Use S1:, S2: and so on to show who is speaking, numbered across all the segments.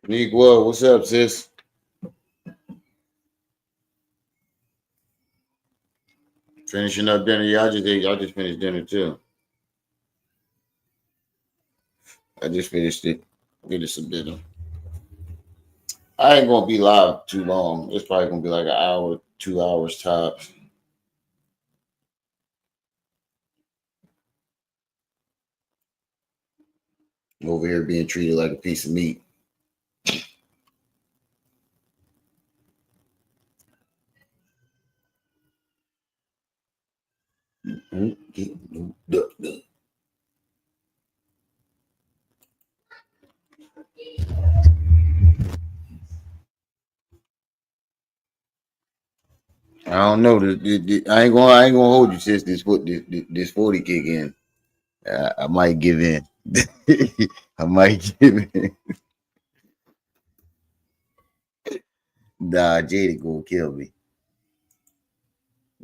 S1: Negro, what's up, sis? Finishing up dinner. Yeah, I just finished dinner too. I just finished it. Finished some dinner. I ain't gonna be live too long. It's probably gonna be like an hour, 2 hours tops. Over here being treated like a piece of meat. I don't know. I ain't gonna hold you, sis. This 40 kick in. I might give in. I might give in. Nah, Jada gonna kill me.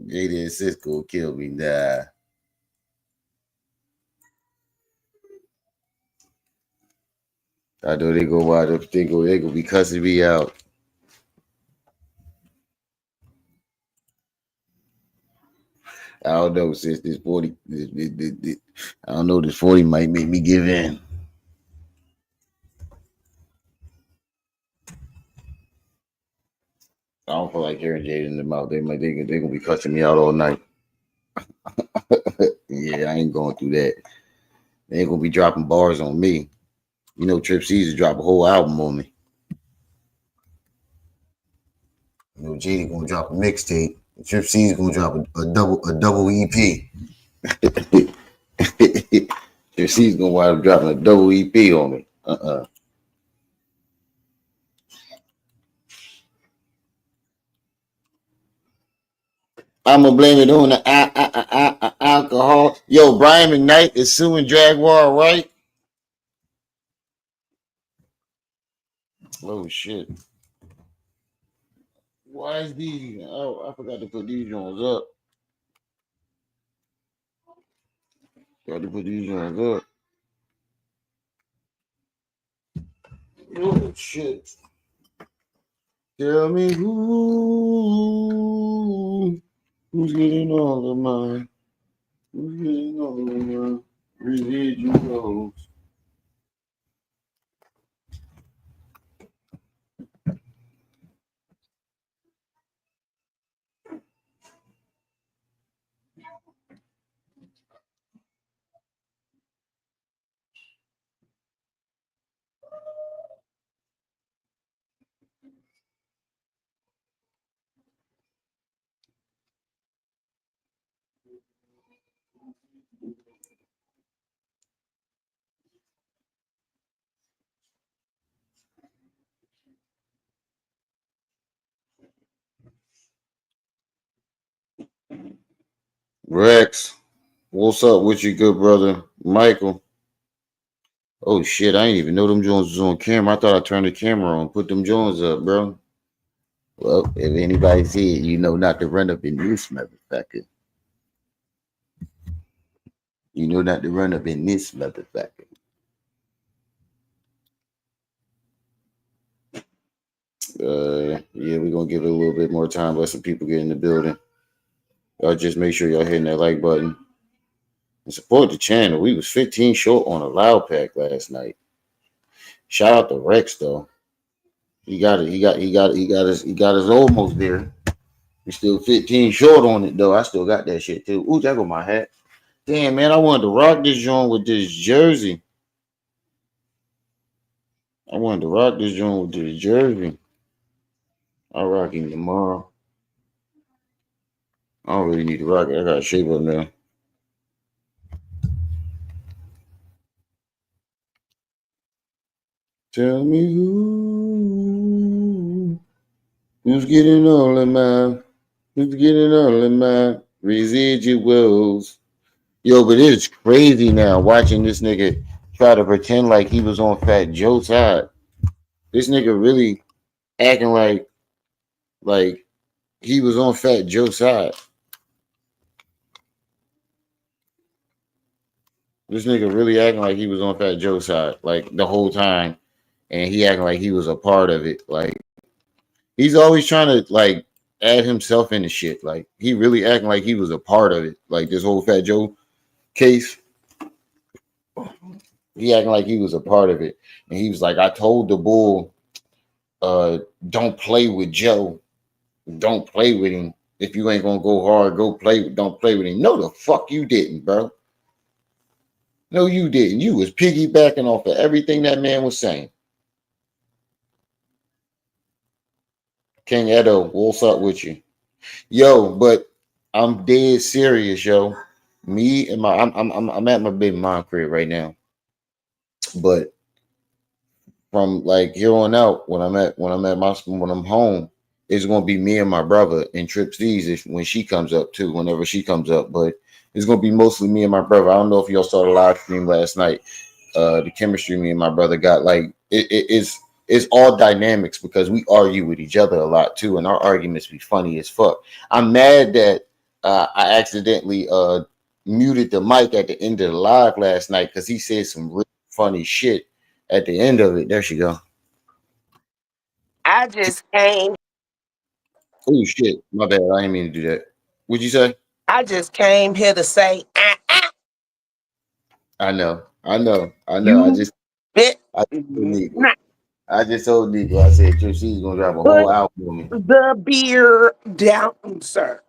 S1: Jada and sis gonna kill me. Nah. I know they go wild up. They gonna be cussing me out. I don't know. Since this 40, I don't know. This 40 might make me give in. I don't feel like hearing Jada in the mouth. They gonna be cussing me out all night. Yeah, I ain't going through that. They ain't gonna be dropping bars on me. You know, Trip Caesar drop a whole album on me. You know, Jada gonna drop a mixtape. Trip Caesar gonna drop a double EP. Trip Caesar gonna wind up dropping a double EP on me. I'm gonna blame it on the alcohol. Yo, Brian McKnight is suing Jaguar, right? Oh shit! Why is these? Oh, I forgot to put these ones up. Got to put these ones up. Oh shit! Tell me who's getting all of mine? Who's getting all of mine? Residuals. Rex, what's up with you, good brother? Michael. Oh shit, I didn't even know them Jones was on camera. I thought I turned the camera on, put them Jones up, bro. Well, if anybody see it, you know not to run up in this motherfucker. You know not to run up in this motherfucker. Yeah, we're gonna give it a little bit more time, let some people get in the building. Y'all just make sure y'all hitting that like button and support the channel. We was 15 short on a loud pack last night. Shout out to Rex though. He got it. He got us almost there. We still 15 short on it though. I still got that shit too. Ooh, there go my hat. Damn man, I wanted to rock this joint with this jersey. I wanted to rock this joint with this jersey. I'll rock him tomorrow. I don't really need to rock it. I gotta shape up now. Tell me who's getting all of mine. Who's getting all of mine residuals. Yo, but it's crazy now watching this nigga try to pretend like he was on Fat Joe's side. This nigga really acting like he was on Fat Joe's side. This nigga really acting like he was on Fat Joe's side, like the whole time. and he acting like he was a part of it. Like he's always trying to like add himself into shit. Like he really acting like he was a part of it. Like this whole Fat Joe case, he acting like he was a part of it. And he was like, I told the bull, don't play with Joe. Don't play with him. If you ain't gonna go hard, don't play with him. No, the fuck you didn't, bro. No, you didn't. You was piggybacking off of everything that man was saying. King Edo, what's up with you? Yo, but I'm dead serious, yo. Me and I'm at my baby mom crib right now. But from like here on out, when I'm home, it's gonna be me and my brother and Trip Steez when she comes up too, whenever she comes up. But it's gonna be mostly me and my brother. I don't know if y'all saw the live stream last night. The chemistry me and my brother got, like it's all dynamics because we argue with each other a lot too, and our arguments be funny as fuck. I'm mad that I accidentally muted the mic at the end of the live last night because he said some really funny shit at the end of it. There she go.
S2: I just came.
S1: Oh shit, my bad. I didn't mean to do that. What'd you say?
S2: I just came here to say,
S1: I know.
S2: you bit
S1: I told Nico.
S2: not
S1: I just told Nico. I said she's gonna drop a whole
S2: put
S1: album for me.
S2: the beer down, sir.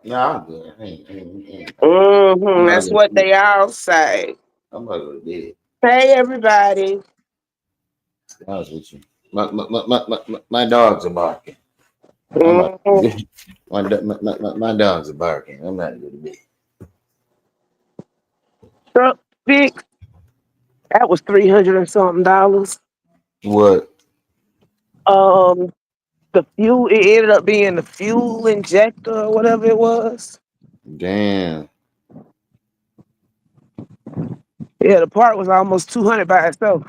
S1: Nah, I'm good. I'm about to
S2: That's
S1: go to
S2: what
S1: bed.
S2: they all say.
S1: I'm about to go to bed.
S2: Hey, everybody.
S1: To be honest with you. My dogs are barking. I'm about
S2: Mhm.
S1: to, my dogs are barking. I'm about to go to bed.
S2: Truck fix. That was $300 and something dollars.
S1: What?
S2: Um, the fuel. It ended up being the fuel injector or whatever it was.
S1: Damn.
S2: Yeah, the part was almost 200 by itself.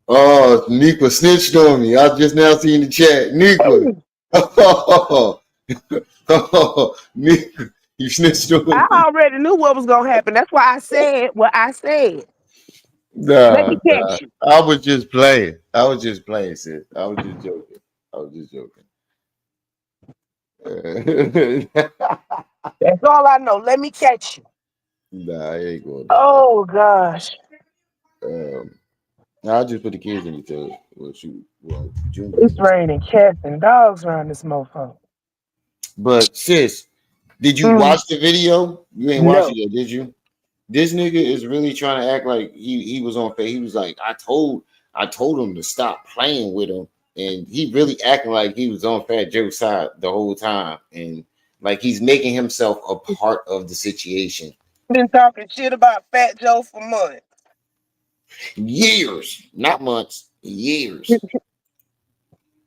S1: Oh, Niqua snitched on me. I just now seen the chat. Niqua. Oh, Niqua, you snitched on
S2: I
S1: me.
S2: already knew what was gonna happen. That's why I said what I said. Let me
S1: Nah.
S2: catch you.
S1: I was just playing. Sis. I was just joking.
S2: That's all I know. Let me catch you.
S1: Nah, I ain't going down that.
S2: Oh gosh.
S1: Um, I'll just put the kids in the tub. Well, Junior
S2: It's
S1: in the tub.
S2: raining cats and dogs around this mofo.
S1: But sis, did you
S2: Mm,
S1: watch the video? You ain't watched it
S2: no.
S1: yet, did you? This nigga is really trying to act like he was on face. He was like, I told him to stop playing with him, and he really acting like he was on Fat Joe's side the whole time, and like he's making himself a part of the situation.
S2: Been talking shit about Fat Joe for months.
S1: Years, not months, years.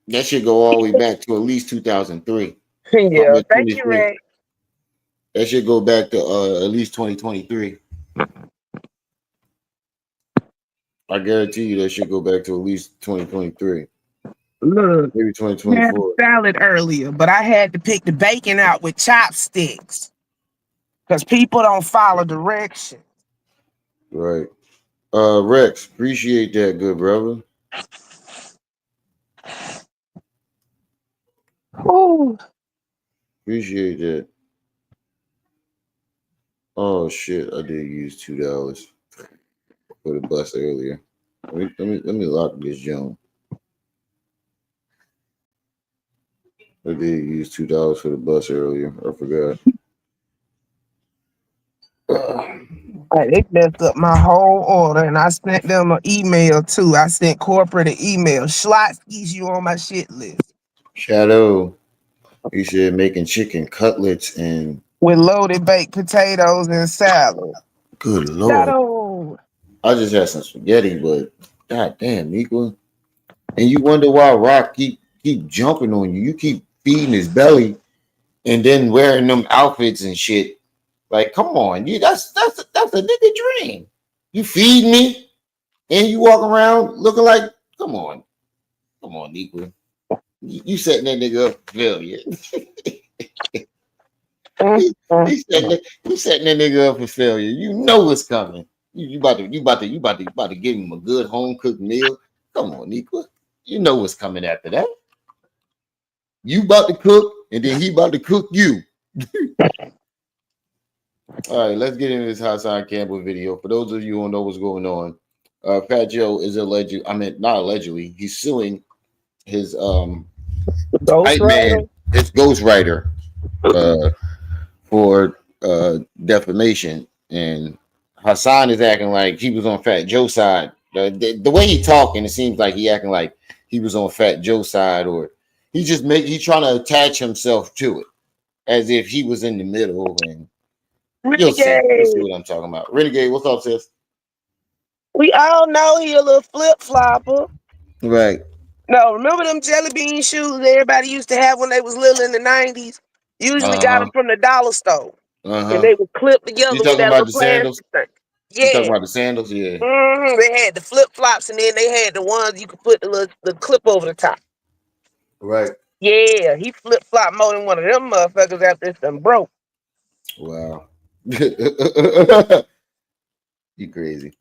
S1: That should go all the way back to at least 2003. I
S2: Yeah,
S1: mean
S2: thank you,
S1: 23.
S2: Ray.
S1: That should go back to at least 2023. I guarantee you that should go back to at least 2023,
S2: Look,
S1: maybe
S2: I had a
S1: 2024.
S2: salad earlier, but I had to pick the bacon out with chopsticks because people don't follow directions.
S1: Right. Rex, appreciate that, good brother.
S2: Ooh.
S1: Appreciate that. Oh shit, I did use $2 for the bus earlier. Let me lock this joint. I did use $2 for the bus earlier. I forgot.
S2: They messed up my whole order, and I sent them an email too. I sent corporate an email. Schlotsky's you on my shit list
S1: Shadow, he said making chicken cutlets and
S2: with loaded baked potatoes and salad.
S1: good lord.
S2: Shadow.
S1: I just had some spaghetti, but god damn, Niqua. And you wonder why Rock keep jumping on you. You keep feeding his belly and then wearing them outfits and shit. Like, come on, you that's a nigga dream. You feed me and you walk around looking like, come on, Niqua. You setting that nigga up for failure.
S2: Mm, mm,
S1: He setting that nigga up for failure. You know what's coming. You about to give him a good home cooked meal. Come on, Niqua. You know what's coming after that. You about to cook, and then he about to cook you. All right, let's get into this Hassan Campbell video. For those of you who don't know what's going on, Fat Joe is not allegedly, he's suing his
S2: Ghostwriter.
S1: Hypeman, his ghostwriter, uh, for defamation. And Hassan is acting like he was on Fat Joe's side. The way he talking, it seems like he acting like he was on Fat Joe's side, or he's trying to attach himself to it as if he was in the middle. And you'll see
S2: Renegade.
S1: what I'm talking about. Renegade, what's up, sis?
S2: We all know he a little flip flopper.
S1: Right.
S2: No, remember them jelly bean shoes everybody used to have when they was little in the 90s? Usually got
S1: Uh-huh.
S2: them from the dollar store. And
S1: Uh-huh.
S2: they would clip
S1: You
S2: together with
S1: talking
S2: that
S1: about
S2: little
S1: the sandals?
S2: plastic thing.
S1: You talking
S2: Yeah.
S1: about the sandals? Yeah.
S2: They had the flip flops and then they had the ones you could put the clip over the top.
S1: Right.
S2: Yeah, he flip flop more than one of them motherfuckers after this done broke.
S1: Wow. You crazy.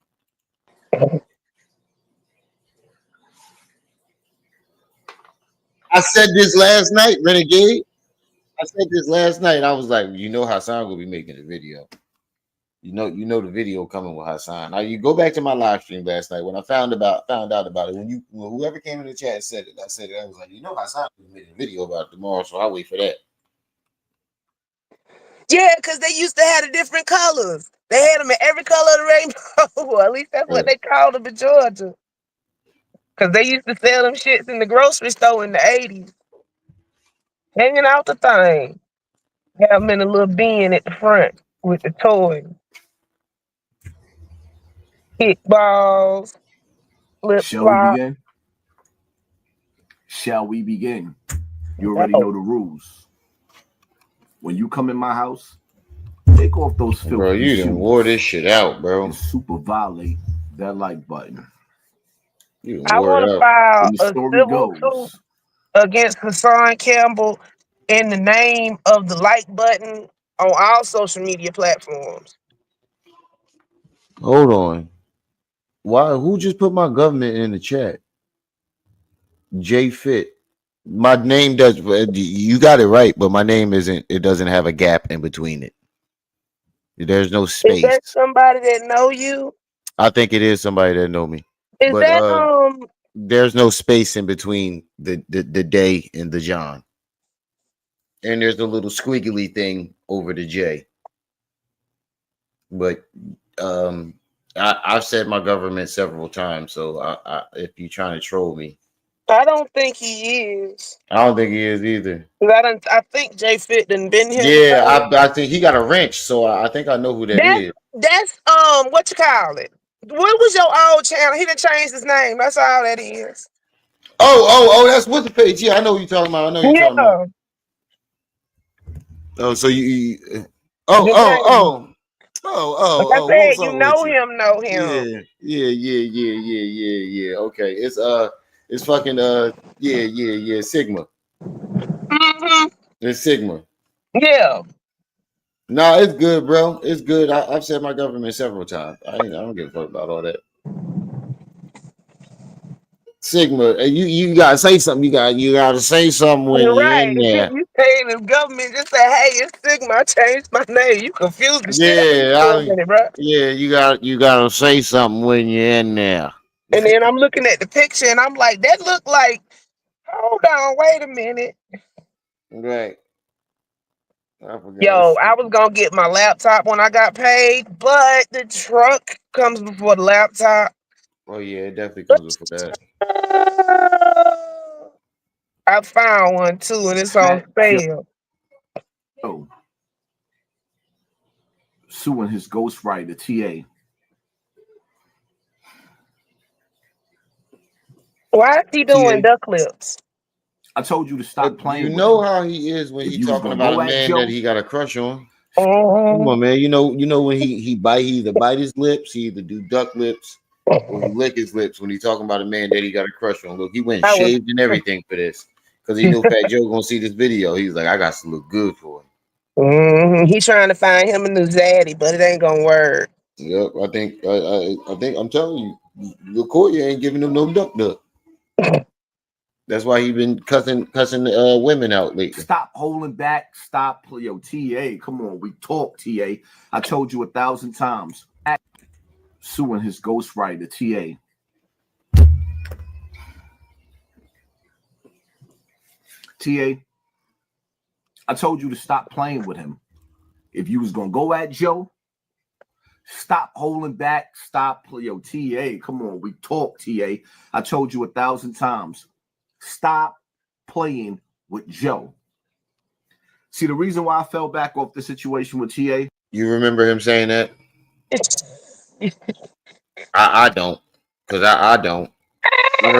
S1: I said this last night, Renegade. I said this last night. I was like, you know, Hassan will be making a video. You know the video coming with Hassan. Now you go back to my live stream last night when I found out about it. When whoever came in the chat said it, I said it. I was like, you know, Hassan will be making a video about it tomorrow, so I'll wait for that.
S2: Yeah, because they used to have the different colors. They had them in every color of the rainbow. Well, at least that's what they called them in Georgia. Because they used to sell them shits in the grocery store in the 80s. Hanging out the thing. Have them in a little bin at the front with the toys. Kickballs, flip
S3: Shall we
S2: flop.
S3: begin? Shall we begin? You already know the rules. When you come in my house, take off those filthy
S1: Bro, you done wore this shit out, bro.
S3: and super violate that like button.
S2: I want to file
S3: And the
S2: a
S3: story
S2: civil suit
S3: goes,
S2: against Hassan Campbell in the name of the like button on all social media platforms.
S1: Hold on. Why? Who just put my government in the chat? J Fit. My name does. You got it right, but my name isn't. It doesn't have a gap in between it. There's no
S2: Is
S1: space.
S2: that somebody that know you?
S1: I think it is somebody that know me.
S2: Is
S1: but
S2: that
S1: there's no space in between the day and the John. And there's a little squiggly thing over the J. But I've said my government several times, so if you're trying to troll me,
S2: I don't think he is.
S1: I don't think he is either.
S2: I think J Fit done been here.
S1: Yeah, I think he got a wrench, so I think I know who that is.
S2: That's what you call it? What was your old channel? He done changed his name. That's all that is.
S1: Oh, that's what's the page. Yeah, I know what you're talking about. Talking about. Oh, so you oh.
S2: Like I said, you know him.
S1: Yeah. Okay, it's fucking Sigma.
S2: Mm-hmm.
S1: It's Sigma.
S2: Yeah.
S1: No, it's good, bro. It's good. I've said my government several times. I don't give a fuck about all that. Sigma, you gotta say something. You gotta say something when you're in there.
S2: You saying the government just say, "Hey, it's Sigma. I changed my name." You confused the shit out of me, bro.
S1: Yeah, you gotta say something when you're in there.
S2: And then I'm looking at the picture and I'm like, that look like. Hold on, wait a minute.
S1: Right.
S2: I was gonna get my laptop when I got paid, but the truck comes before the laptop.
S1: Oh yeah, it definitely comes before that.
S2: I found one too, and it's on sale.
S3: Oh, suing his ghostwriter, TA.
S2: Why is he doing duck lips?
S3: I told you to stop playing.
S1: You know how he is when he's talking about a man that he got a crush on. Come on, man. You know when he either bite his lips, he either do duck lips, or he lick his lips when he's talking about a man that he got a crush on. Look, he went shaved and everything for this because he knew Fat Joe gonna see this video. He's like, I got to look good for him.
S2: He's trying to find him a new zaddy, but it ain't gonna work.
S1: Yep, I think I'm telling you, LaCoya ain't giving him no duck. That's why he been cussing women out lately.
S3: Stop holding back. Stop. Yo, TA, come on. We talk, TA. I told you 1,000 times. Suing his ghostwriter, TA. TA, I told you to stop playing with him. If you was going to go at Joe, stop holding back. Stop. Yo, TA, come on. We talk, TA. I told you 1,000 times. Stop playing with Joe. See, the reason why I fell back off the situation with TA.
S1: You remember him saying that? I don't, because I don't. I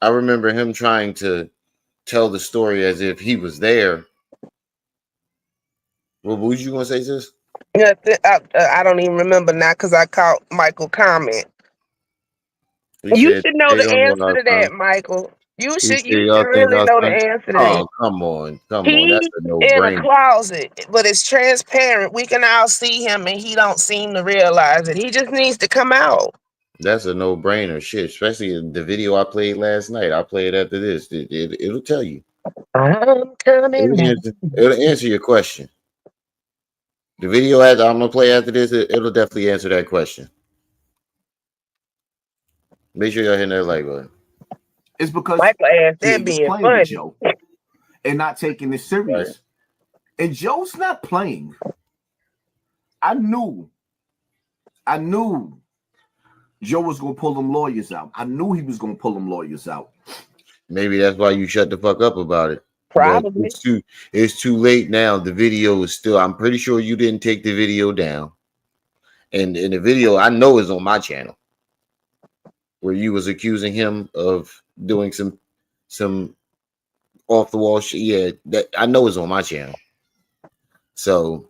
S1: remember him trying to tell the story as if he was there. What was you gonna say, sis?
S2: Yeah, I don't even remember now because I caught Michael comment. You should know the answer to that, Michael. You should really know the answer to that.
S1: Oh, come on.
S2: He's
S1: That's a
S2: in a closet, but it's transparent. We can all see him, and he don't seem to realize it. He just needs to come out.
S1: That's a no-brainer, shit. Especially the video I played last night. I'll play it after this. It'll tell you.
S2: I'm coming.
S1: It'll answer your question. The video I'm gonna play after this, it'll definitely answer that question. Make sure y'all hit that like button.
S3: It's because
S2: Michael asked that being funny
S3: Joe and not taking it serious. Right. And Joe's not playing. I knew Joe was gonna pull them lawyers out. I knew he was gonna pull them lawyers out.
S1: Maybe that's why you shut the fuck up about it.
S2: Probably.
S1: It's too late now. The video is still. I'm pretty sure you didn't take the video down. And the video I know is on my channel, where you was accusing him of doing some off the wall shit. Yeah, that I know is on my channel. So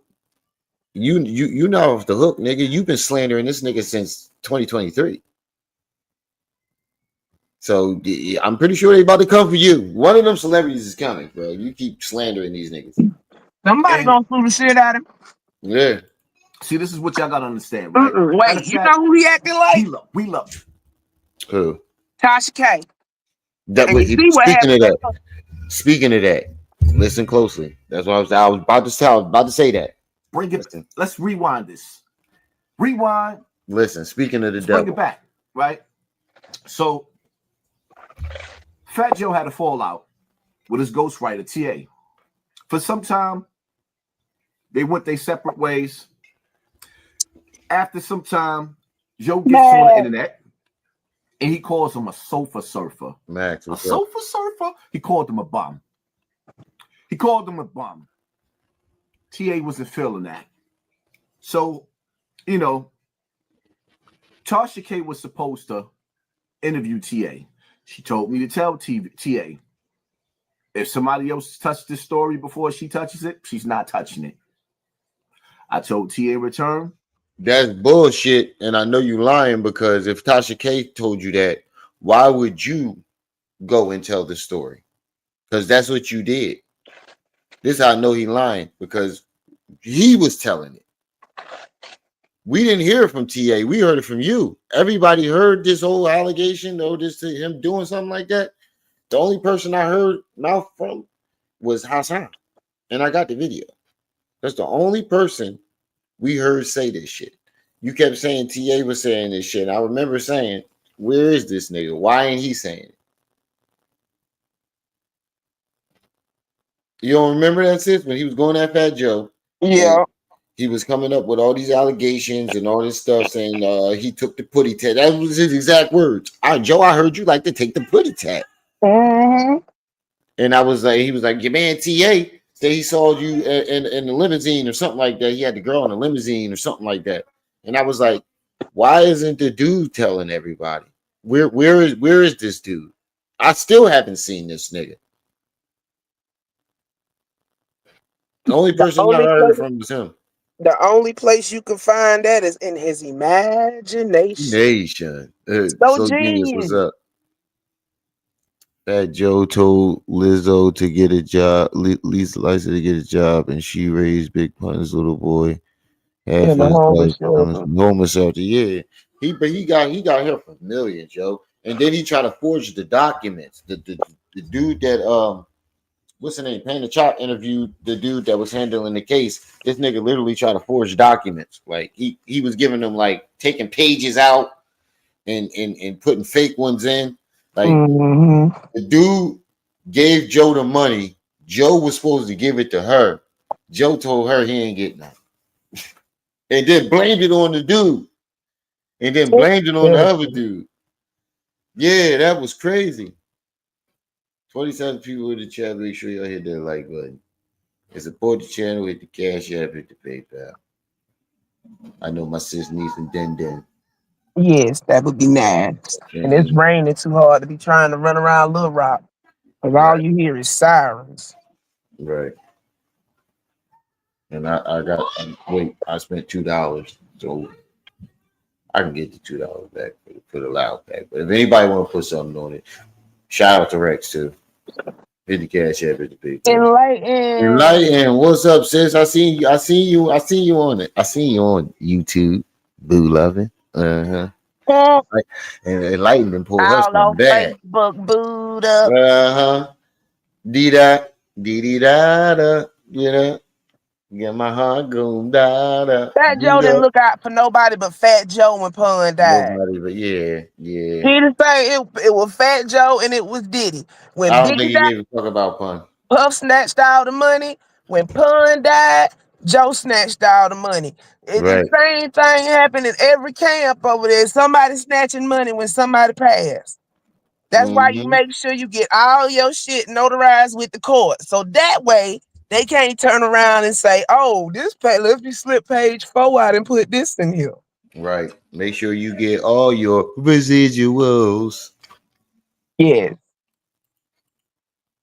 S1: you know off the hook, nigga. You've been slandering this nigga since 2023. So I'm pretty sure they about to come for you. One of them celebrities is coming, bro. You keep slandering these niggas.
S2: Somebody gonna sue the shit out of him.
S1: Yeah.
S3: See, this is what y'all gotta understand, right?
S2: Wait, you know who he acting like?
S3: We love.
S1: Who?
S2: Tasha K.
S1: Speaking of that, listen closely. That's what I was about to say that.
S3: Bring it. Listen. Let's rewind this. Rewind.
S1: Listen. Speaking of the devil,
S3: bring it back, right? So, Fat Joe had a fallout with his ghostwriter TA. For some time, they went their separate ways. After some time, Joe gets on the internet and he calls him a sofa surfer.
S1: Max,
S3: a sofa surfer? He called him a bum. TA wasn't feeling that. So, Tasha K was supposed to interview TA. She told me to tell TA, if somebody else touched this story before she touches it, she's not touching it. I told TA return.
S1: That's bullshit, and I know you lying, because if Tasha K told you that, why would you go and tell the story? Because that's what you did. This I know he lying, because he was telling it. We didn't hear it from TA. We heard it from you. Everybody heard this whole allegation, though, this to him doing something like that. The only person I heard mouth from was Hassan, and I got the video. That's the only person we heard say this shit. You kept saying TA was saying this shit. I remember saying, where is this nigga? Why ain't he saying it? You don't remember that, sis? When he was going at Fat Joe?
S2: Yeah.
S1: He was coming up with all these allegations and all this stuff, saying he took the putty tat. That was his exact words. Joe, I heard you like to take the putty tat.
S2: Mm-hmm.
S1: And I was like, he was like, your man TA said he saw you in the limousine or something like that. He had the girl in the limousine or something like that. And I was like, why isn't the dude telling everybody? Where is this dude? I still haven't seen this nigga. The only person I heard from was him.
S2: The only place you can find that is in his imagination.
S1: So genius, what's up? Fat Joe told Lizzo to get a job, Lisa Liza to get a job, and she raised Big Pun's little boy. Yeah,
S2: In
S1: for
S2: the
S1: his
S2: homeless shelter.
S1: homeless shelter. Yeah, he got here for millions, yo. And then he tried to forge the documents. The dude that what's the name? Pain the Chop interviewed the dude that was handling the case. This nigga literally tried to forge documents. Like he was giving them like taking pages out and putting fake ones in. Like
S2: Mm-hmm.
S1: the dude gave Joe the money. Joe was supposed to give it to her. Joe told her he ain't getting nothing. And then blamed it on the dude. And then blamed it on the other dude. Yeah, that was crazy. 27 people in the chat. Make sure y'all hit that like button. And support the channel, hit the Cash App, hit the PayPal. I know my sis needs some den.
S2: Yes, that would be nice. And it's
S1: And,
S2: raining too hard to be trying to run around Little Rock. Because all
S1: right,
S2: you hear is sirens.
S1: right. And I got wait, I spent $2, so I can get the $2 back for the loud pack. But if anybody want to put something on it, shout out to Rex too. Hit the Cash App, hit the PayPal.
S2: Enlighten.
S1: Enlighten, what's up, sis? I seen you on it. I seen you on YouTube. Boo loving. Uh-huh. And Enlighten and pull her
S2: All
S1: something
S2: on
S1: bad.
S2: Facebook, booed up.
S1: Uh-huh. Dee da, dee da da. You know, get my heart going da da.
S2: Fat Joe
S1: Booed
S2: didn't
S1: up.
S2: look out for nobody but Fat Joe when Pun died.
S1: Nobody, but yeah.
S2: He didn't say it was Fat Joe and it was Diddy. When
S1: I don't think
S2: Biggie
S1: he
S2: died,
S1: gave a fuck about Pun.
S2: Puff snatched all the money. When Pun died, Joe snatched all the money. The
S1: Right.
S2: same thing happened in every camp over there. Somebody snatching money when somebody passed. That's why you
S1: Mm-hmm.
S2: make sure you get all your shit notarized with the court. So that way they can't turn around and say, oh, let me slip page 4 out and put this in here.
S1: Right. Make sure you get all your residuals.
S2: Yes.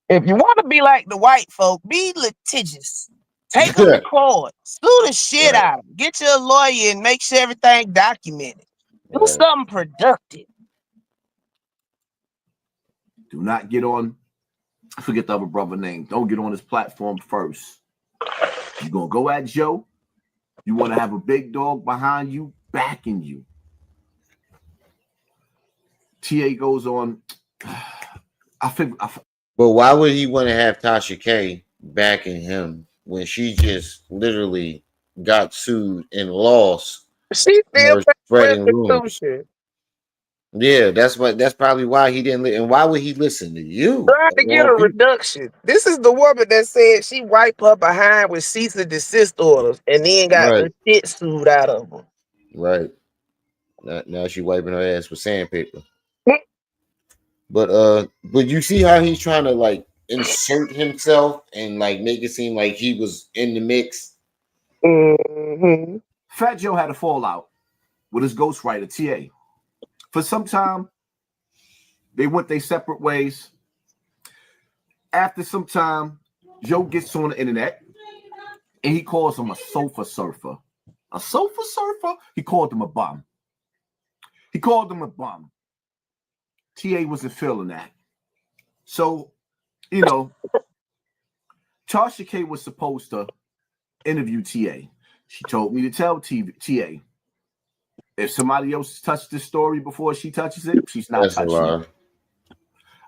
S2: If you want to be like the white folk, be litigious. Take them to court. Sue the shit
S1: Right.
S2: out of them. Get you a lawyer and make sure everything documented. Do
S1: Right.
S2: something productive.
S3: Do not get on. I forget the other brother name. Don't get on this platform first. You're gonna go at Joe. You want to have a big dog behind you, backing you. TA goes on.
S1: But why would he want to have Tasha K backing him when she just literally got sued and lost
S2: She still
S1: for
S2: pays
S1: spreading rumors?
S2: restitution.
S1: Yeah, that's probably why he didn't. And why would he listen to you?
S2: Trying
S1: Of
S2: to get
S1: all
S2: a
S1: people?
S2: reduction. This is the woman that said she wiped her behind with cease and desist orders and then got
S1: Right,
S2: the shit sued out of her.
S1: right. Now she wiping her ass with sandpaper. But you see how he's trying to like insert himself and like make it seem like he was in the mix.
S2: Mm-hmm.
S3: Fat Joe had a fallout with his ghostwriter TA. For some time, they went their separate ways. After some time, Joe gets on the internet and he calls him a sofa surfer. A sofa surfer? He called him a bum. TA wasn't feeling that. So, Tasha K was supposed to interview TA. She told me to tell TA, if somebody else touched this story before she touches it, she's not
S1: That's a
S3: touching
S1: lie.
S3: it.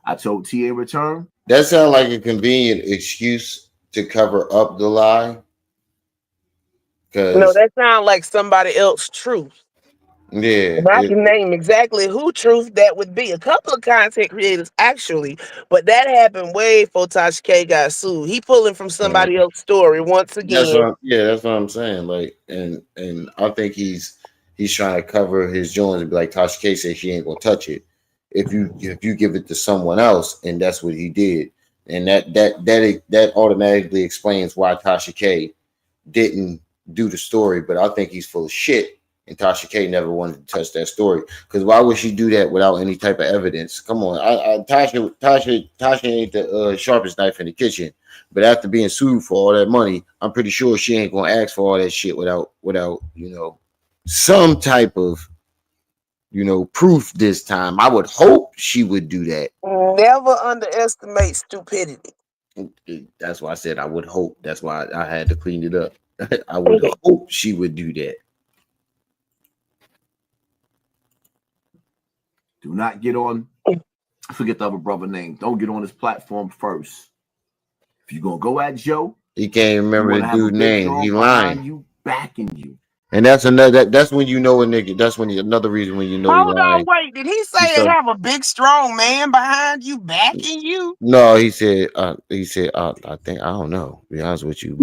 S3: I told TA return.
S1: That sounds like a convenient excuse to cover up the lie.
S2: No,
S1: Because
S2: that sounds like somebody else's truth.
S1: yeah,
S2: And I can name exactly who truth that would be. A couple of content creators, actually, but that happened way before Tasha K got sued. He pulling from somebody else's story once again.
S1: that's what I'm saying. Like, and I think he's trying to cover his joints and be like Tasha K said she ain't gonna touch it. If you give it to someone else, and that's what he did, and that automatically explains why Tasha K didn't do the story. But I think he's full of shit. And Tasha K never wanted to touch that story because why would she do that without any type of evidence? Come on, Tasha ain't the sharpest knife in the kitchen. But after being sued for all that money, I'm pretty sure she ain't gonna ask for all that shit without some type of proof this time. I would hope she would do that.
S2: Never underestimate stupidity.
S1: That's why I said I would hope. That's why I had to clean it up. I would hope she would do that.
S3: Do not get on. I forget the other brother name. Don't get on his platform first. If you're gonna go at Joe,
S1: he can't remember the dude's name. He lying.
S3: You backing you.
S1: And that's another. That's when you know a nigga. That's when another reason when you know he lying.
S2: Wait. Did he say to have a big, strong man behind you, backing you?
S1: No, he said. I think I don't know. To be honest with you,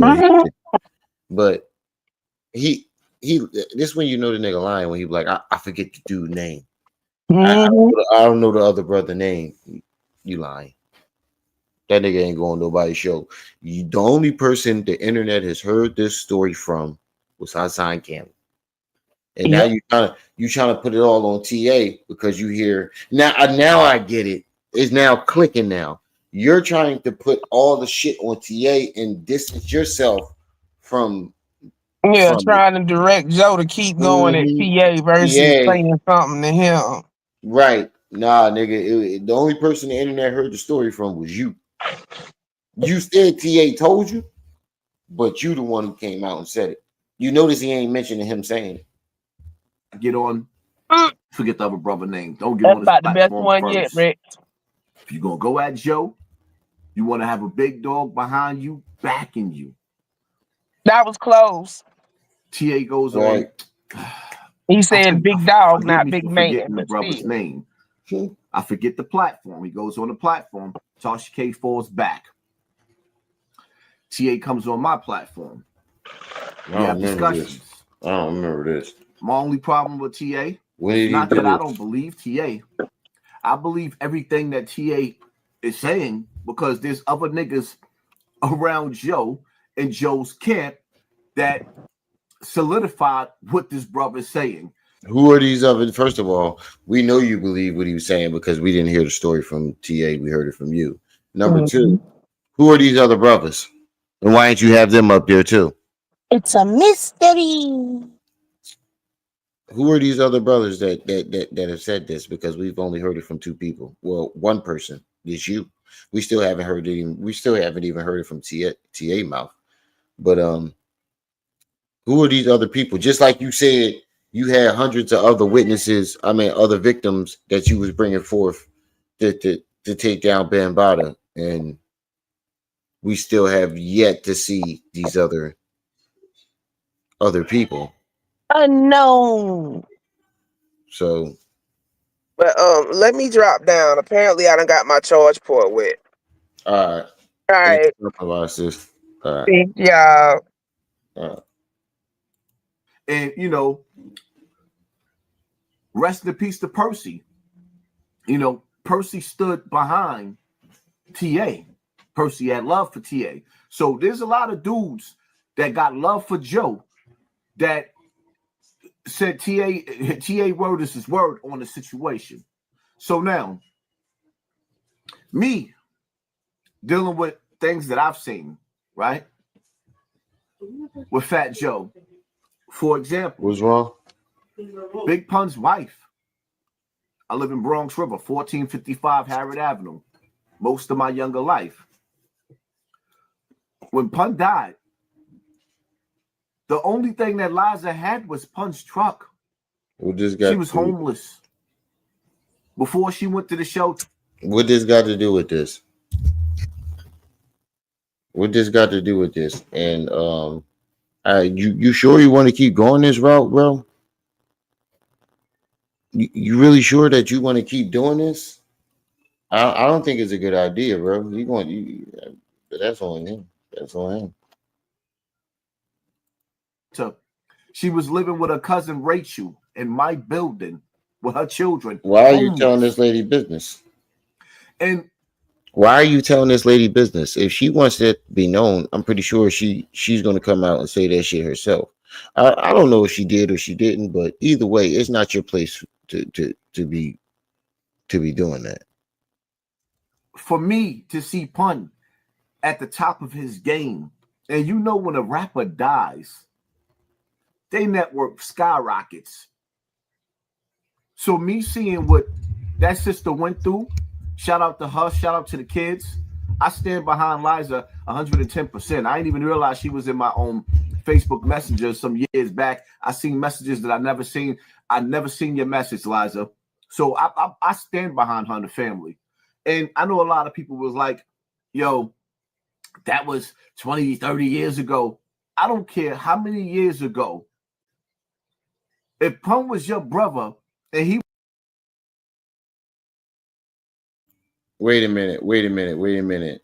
S1: but he. This when you know the nigga lying when he be like, I forget the dude's name. I don't know the other brother name. You lying. That nigga ain't going nobody's show. The only person the internet has heard this story from was Hassan Campbell. And now you trying to put it all on TA because you hear now I get it. It's now clicking now. You're trying to put all the shit on TA and distance yourself from
S2: trying to direct Joe to keep going at TA versus saying something to him.
S1: Right. Nah, nigga. The only person the internet heard the story from was you. You said TA told you, but you the one who came out and said it. You notice he ain't mentioning him saying it.
S3: Get on. Forget the other brother name. Don't get on his
S2: about
S3: platform
S2: the best one
S3: first.
S2: yet, Rick.
S3: If you're gonna go at Joe, you want to have a big dog behind you, backing you.
S2: That was close.
S3: TA goes on.
S2: He said big dog, not big man.
S3: Forgetting the brother's name. I forget the platform. He goes on the platform. Tasha K falls back. TA comes on my platform. We have discussions.
S1: I don't remember this.
S3: My only problem with TA, not that I don't believe TA. I believe everything that TA is saying because there's other niggas around Joe and Joe's camp that solidified what this brother is saying.
S1: Who are these other? First of all, we know you believe what he was saying because we didn't hear the story from TA. We heard it from you. Number two, who are these other brothers? And why didn't you have them up there too?
S2: It's a mystery.
S1: Who are these other brothers that have said this? Because we've only heard it from two people. Well, one person is you. We still haven't heard it. We still haven't even heard it from TA mouth. But who are these other people? Just like you said, you had hundreds of other witnesses. I mean, other victims that you was bringing forth to take down Bambaataa, and we still have yet to see these other people.
S2: Unknown.
S1: So,
S2: but let me drop down. Apparently, I done got my charge port wet.
S1: All
S2: right.
S1: All right.
S2: Thank y'all.
S3: And you know, rest in peace to Percy. You know, Percy stood behind TA. Percy had love for TA. So there's a lot of dudes that got love for Joe that said TA word is his word on the situation. So now, me dealing with things that I've seen, right? With Fat Joe. For example.
S1: What's wrong?
S3: Big Pun's wife. I live in Bronx River, 1455 Harrod Avenue. Most of my younger life. When Pun died, the only thing that Liza had was Pun's truck. She was homeless before she went to the shelter.
S1: What this got to do with this? What this got to do with this? And you sure you want to keep going this route, bro? You really sure that you want to keep doing this? I don't think it's a good idea, bro. That's on him. That's on him.
S3: So she was living with her cousin Rachel in my building with her children.
S1: Why are you telling this lady business?
S3: And
S1: why are you telling this lady business? If she wants it to be known, I'm pretty sure she's going to come out and say that shit herself. I don't know if she did or she didn't, but either way, it's not your place to be doing that.
S3: For me to see Pun at the top of his game, and you know when a rapper dies, they network skyrockets. So me seeing what that sister went through, shout out to her, shout out to the kids. I stand behind Liza 110%. I didn't even realize she was in my own Facebook Messenger some years back. I seen messages that I never seen. I never seen your message, Liza. So I stand behind her and the family. And I know a lot of people was like, yo, that was 20, 30 years ago. I don't care how many years ago. If Pun was your brother and he...
S1: Wait a minute.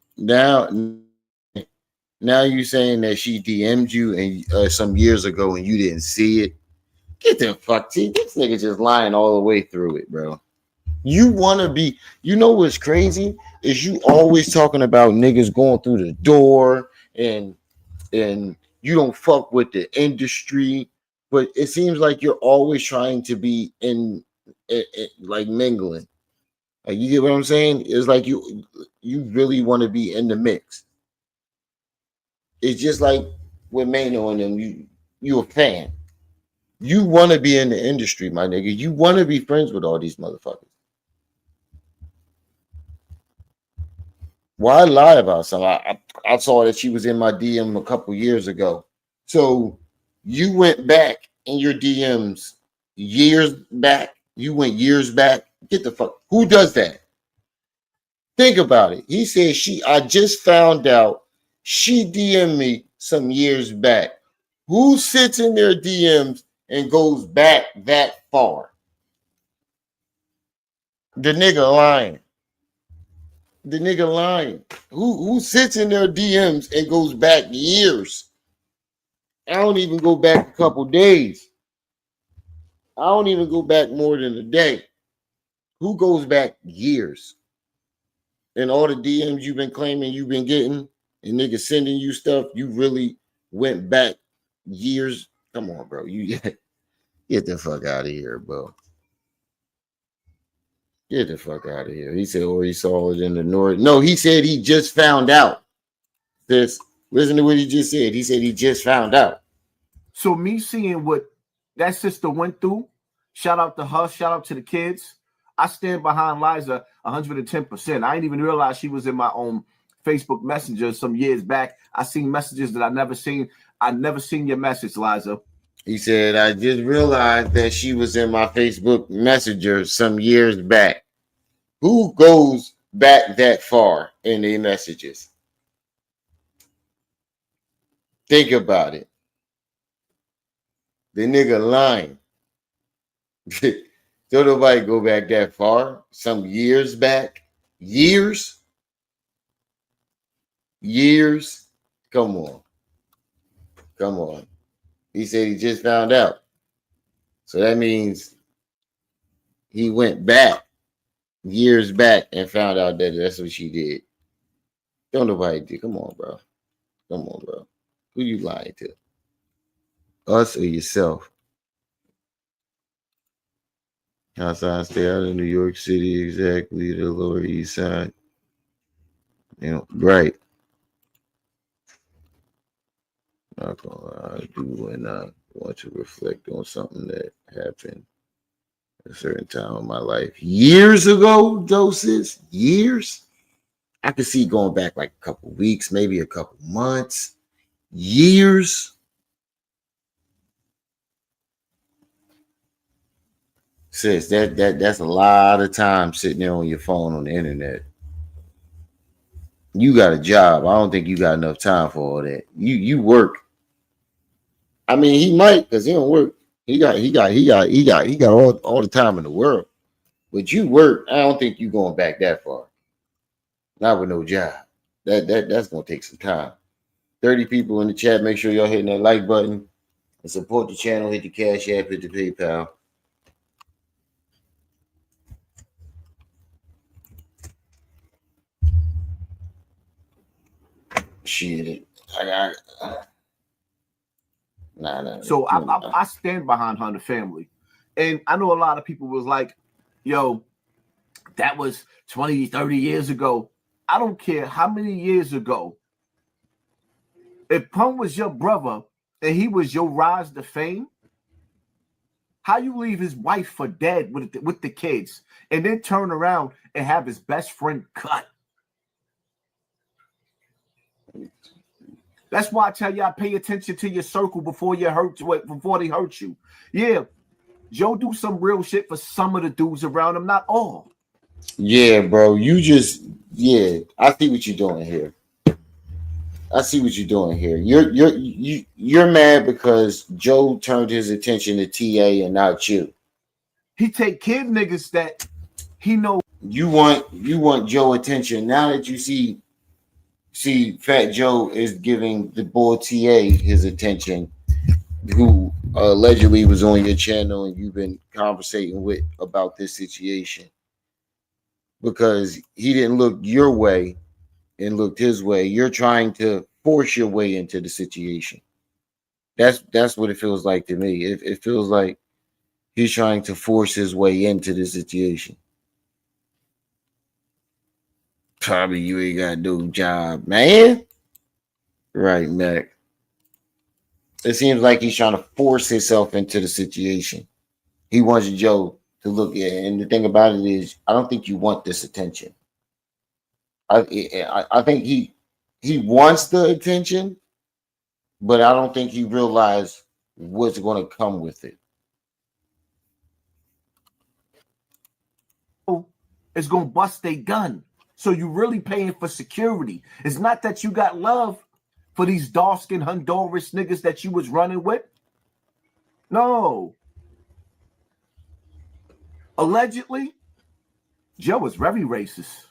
S1: Now you saying that she DM'd you and some years ago and you didn't see it? Get the fuck, see, this nigga just lying all the way through it, bro. You want to be, you know what's crazy is you always talking about niggas going through the door and you don't fuck with the industry, but it seems like you're always trying to be in like mingling. Like, you get what I'm saying? It's like you really want to be in the mix. It's just like with Mano and them, you a fan. You want to be in the industry, my nigga. You want to be friends with all these motherfuckers. Why lie about something? I saw that she was in my DM a couple years ago. So you went back in your DMs years back. You went years back. Get the fuck. Who does that? Think about it. He said I just found out she DM'd me some years back. Who sits in their DMs and goes back that far? The nigga lying. The nigga lying. Who sits in their DMs and goes back years? I don't even go back a couple days. I don't even go back more than a day. Who goes back years? And all the DMs you've been claiming you've been getting and niggas sending you stuff, you really went back years. Come on, bro. You get the fuck out of here, bro. Get the fuck out of here. He said, or he saw it in the north. No, he said he just found out. Listen to what he just said. He said he just found out.
S3: So me seeing what that sister went through, shout out to her, shout out to the kids. I stand behind Liza 110%. I didn't even realize she was in my own Facebook Messenger some years back. I seen messages that I never seen. I never seen your message, Liza.
S1: He said, I just realized that she was in my Facebook Messenger some years back. Who goes back that far in their messages? Think about it. The nigga lying. Don't nobody go back that far. Some years back. Years? Come on. He said he just found out. So that means he went back years back and found out that that's what she did. Don't nobody do. Come on, bro. Who you lying to? Us or yourself? Hassan, stay out of New York City, exactly, the Lower East Side. You know, right. Not gonna lie, I do and I want to reflect on something that happened at a certain time in my life. Years ago, Joseph, years? I could see going back like a couple weeks, maybe a couple months. Years? Sis, that's a lot of time sitting there on your phone on the internet. You got a job. I don't think you got enough time for all that. You work. I mean, he might because he don't work. He got all the time in the world. But you work. I don't think you going back that far. Not with no job. That's gonna take some time. 30 people in the chat. Make sure y'all hitting that like button and support the channel. Hit the Cash App, hit the PayPal. Shit, nah.
S3: So I stand behind her and the family. And I know a lot of people was like, yo, that was 20, 30 years ago. I don't care how many years ago. If Pun was your brother and he was your rise to fame, how you leave his wife for dead with the kids and then turn around and have his best friend cut? That's why I tell y'all pay attention to your circle before they hurt you. Yeah, Joe do some real shit for some of the dudes around him, not all.
S1: Yeah, bro. I see what you're doing here. I see what you're doing here. You're mad because Joe turned his attention to TA and not you.
S3: He take care of niggas that he know.
S1: You want Joe attention now that you see Fat Joe is giving the boy TA his attention, who allegedly was on your channel and you've been conversating with about this situation, because he didn't look your way and looked his way. You're trying to force your way into the situation. That's what it feels like to me. It feels like he's trying to force his way into the situation. Probably you ain't got no job, man. Right, Mac. It seems like he's trying to force himself into the situation. He wants Joe to look at it. And the thing about it is, I don't think you want this attention. I think he wants the attention, but I don't think he realized what's going to come with it.
S3: It's going to bust a gun. So you really paying for security. It's not that you got love for these dark-skinned Honduras niggas that you was running with. No. Allegedly, Joe is very racist.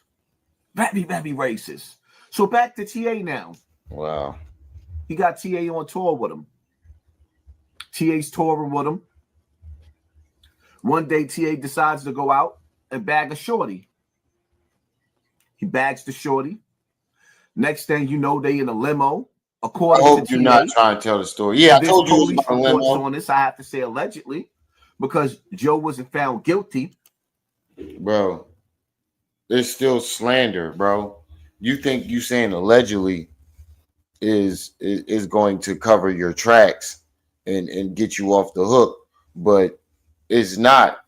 S3: Very, very racist. So back to TA now.
S1: Wow.
S3: He got TA on tour with him. TA's touring with him. One day, TA decides to go out and bag a shorty. He bags the shorty. Next thing you know, they in a limo. According
S1: I hope
S3: to
S1: you're
S3: TA,
S1: not trying to tell the story. Yeah, I told you it was
S3: police
S1: about a
S3: reports
S1: limo.
S3: on this. I have to say allegedly, because Joe wasn't found guilty.
S1: Bro, there's still slander, bro. You think you saying allegedly is going to cover your tracks and get you off the hook, but it's not.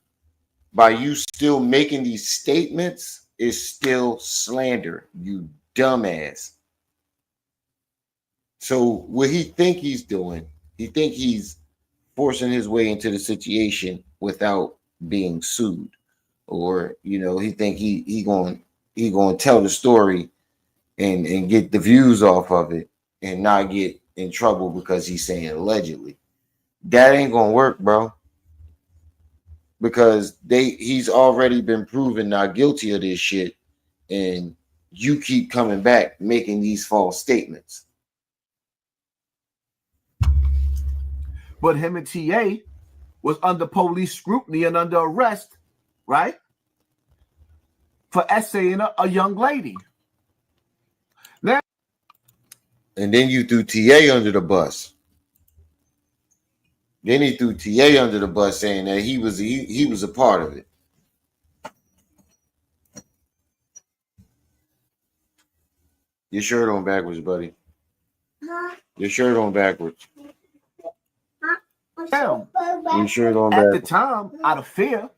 S1: By you still making these statements is still slander, you dumbass. So what he think he's doing, he think he's forcing his way into the situation without being sued, or he think he going to tell the story and get the views off of it and not get in trouble because he's saying allegedly. That ain't gonna work, bro. Because he's already been proven not guilty of this shit, and you keep coming back making these false statements.
S3: But him and TA was under police scrutiny and under arrest, right? For essaying a young lady. Now,
S1: and then you threw TA under the bus. Then he threw TA under the bus, saying that he was a part of it. Your shirt on backwards, buddy. Your shirt on backwards. Your shirt on
S3: at
S1: backwards.
S3: the time, out of fear,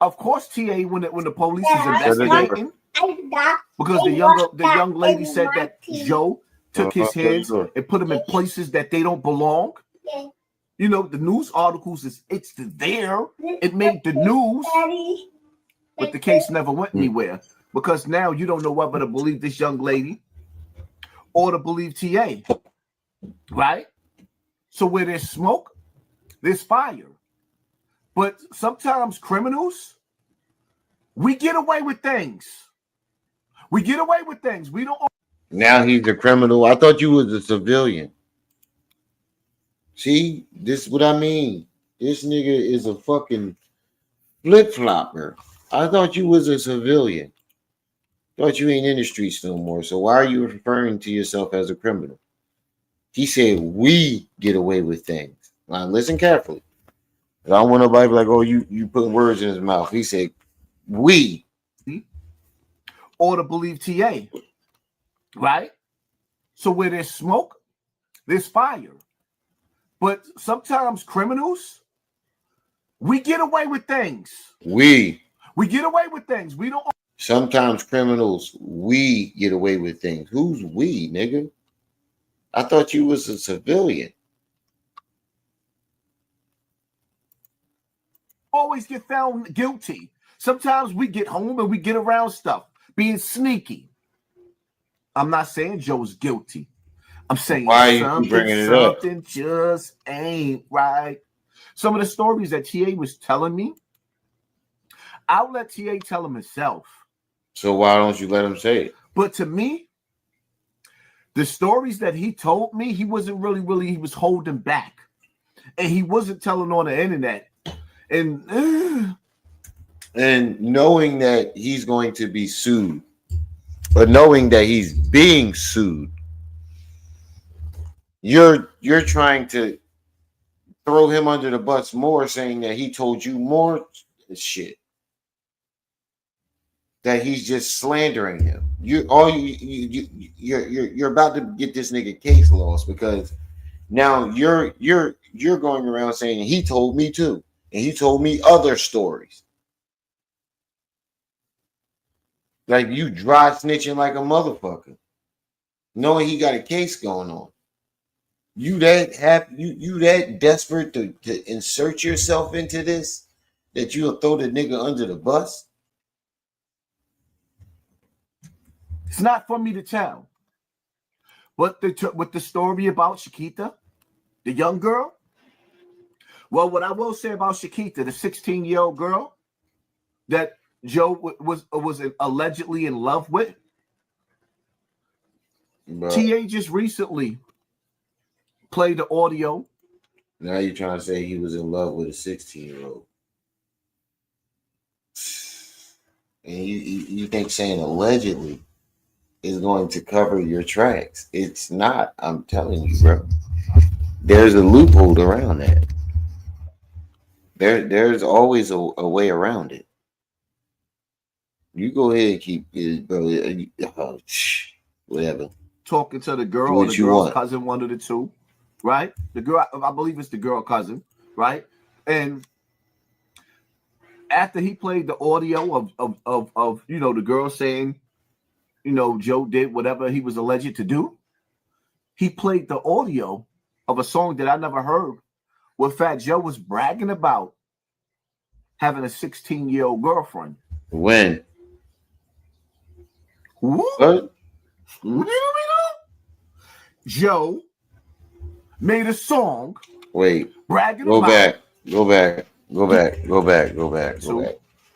S3: of course, TA when the police is investigating, because the young lady said that Joe took his hands and put them in places that they don't belong. You know, the news articles it's there. It made the news, but the case never went anywhere, because now you don't know whether to believe this young lady or to believe TA, right? So where there's smoke, there's fire. But sometimes criminals, we get away with things. We get away with things. We don't.
S1: Now he's a criminal. I thought you was a civilian. See, this is what I mean. This nigga is a fucking flip-flopper. I thought you was a civilian. Thought you ain't in the streets no more. So why are you referring to yourself as a criminal? He said we get away with things. Now listen carefully. I don't want nobody to be like, oh, you put words in his mouth. He said we.
S3: Or to believe TA. Right? So where there's smoke, there's fire. But sometimes criminals, we get away with things. We get away with things. We don't.
S1: Sometimes criminals, we get away with things. Who's we, nigga? I thought you was a civilian.
S3: Always get found guilty. Sometimes we get home and we get around stuff, being sneaky. I'm not saying Joe's guilty. I'm saying
S1: Why you keep bringing it up?
S3: something just ain't right. Some of the stories that TA was telling me, I'll let TA tell him himself.
S1: So why don't you let him say it?
S3: But to me, the stories that he told me, he wasn't really, he was holding back. And he wasn't telling on the internet. And
S1: knowing that he's going to be sued, but knowing that he's being sued, you're trying to throw him under the bus more, saying that he told you more shit. That he's just slandering him. You're about to get this nigga case lost because now you're going around saying he told me too, and he told me other stories. Like you dry snitching like a motherfucker, knowing he got a case going on. You that desperate to insert yourself into this that you'll throw the nigga under the bus?
S3: It's not for me to tell. But with the story about Chiquita, the young girl, well, what I will say about Chiquita, the 16-year-old girl that Joe was allegedly in love with,
S1: Bro,
S3: TA just recently played the audio.
S1: Now you're trying to say he was in love with a 16-year-old. And you think saying allegedly is going to cover your tracks. It's not. I'm telling you, bro. There's a loophole around that. There's always a way around it. You go ahead and keep it, bro. Whatever.
S3: Talking to the girl or the girl's cousin, one of the two, right? The girl, I believe it's the girl cousin, right? And after he played the audio of the girl saying, Joe did whatever he was alleged to do, he played the audio of a song that I never heard where Fat Joe was bragging about having a 16-year-old girlfriend.
S1: When?
S3: What? Joe made a song.
S1: Wait.
S3: Bragging
S1: Go
S3: about.
S1: Go back.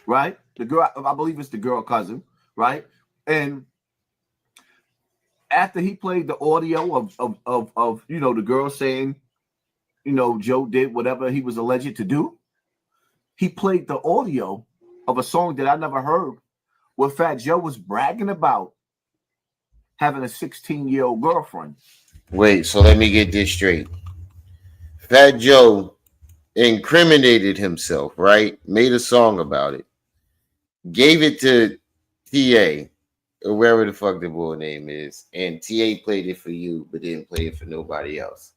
S3: Right? The girl, I believe it's the girl cousin, right? And after he played the audio of the girl saying, Joe did whatever he was alleged to do, he played the audio of a song that I never heard where Fat Joe was bragging about having a 16-year-old girlfriend.
S1: Wait, so let me get this straight. Fat Joe incriminated himself, right? Made a song about it. Gave it to TA, or wherever the fuck the boy name is, and TA played it for you, but didn't play it for nobody else.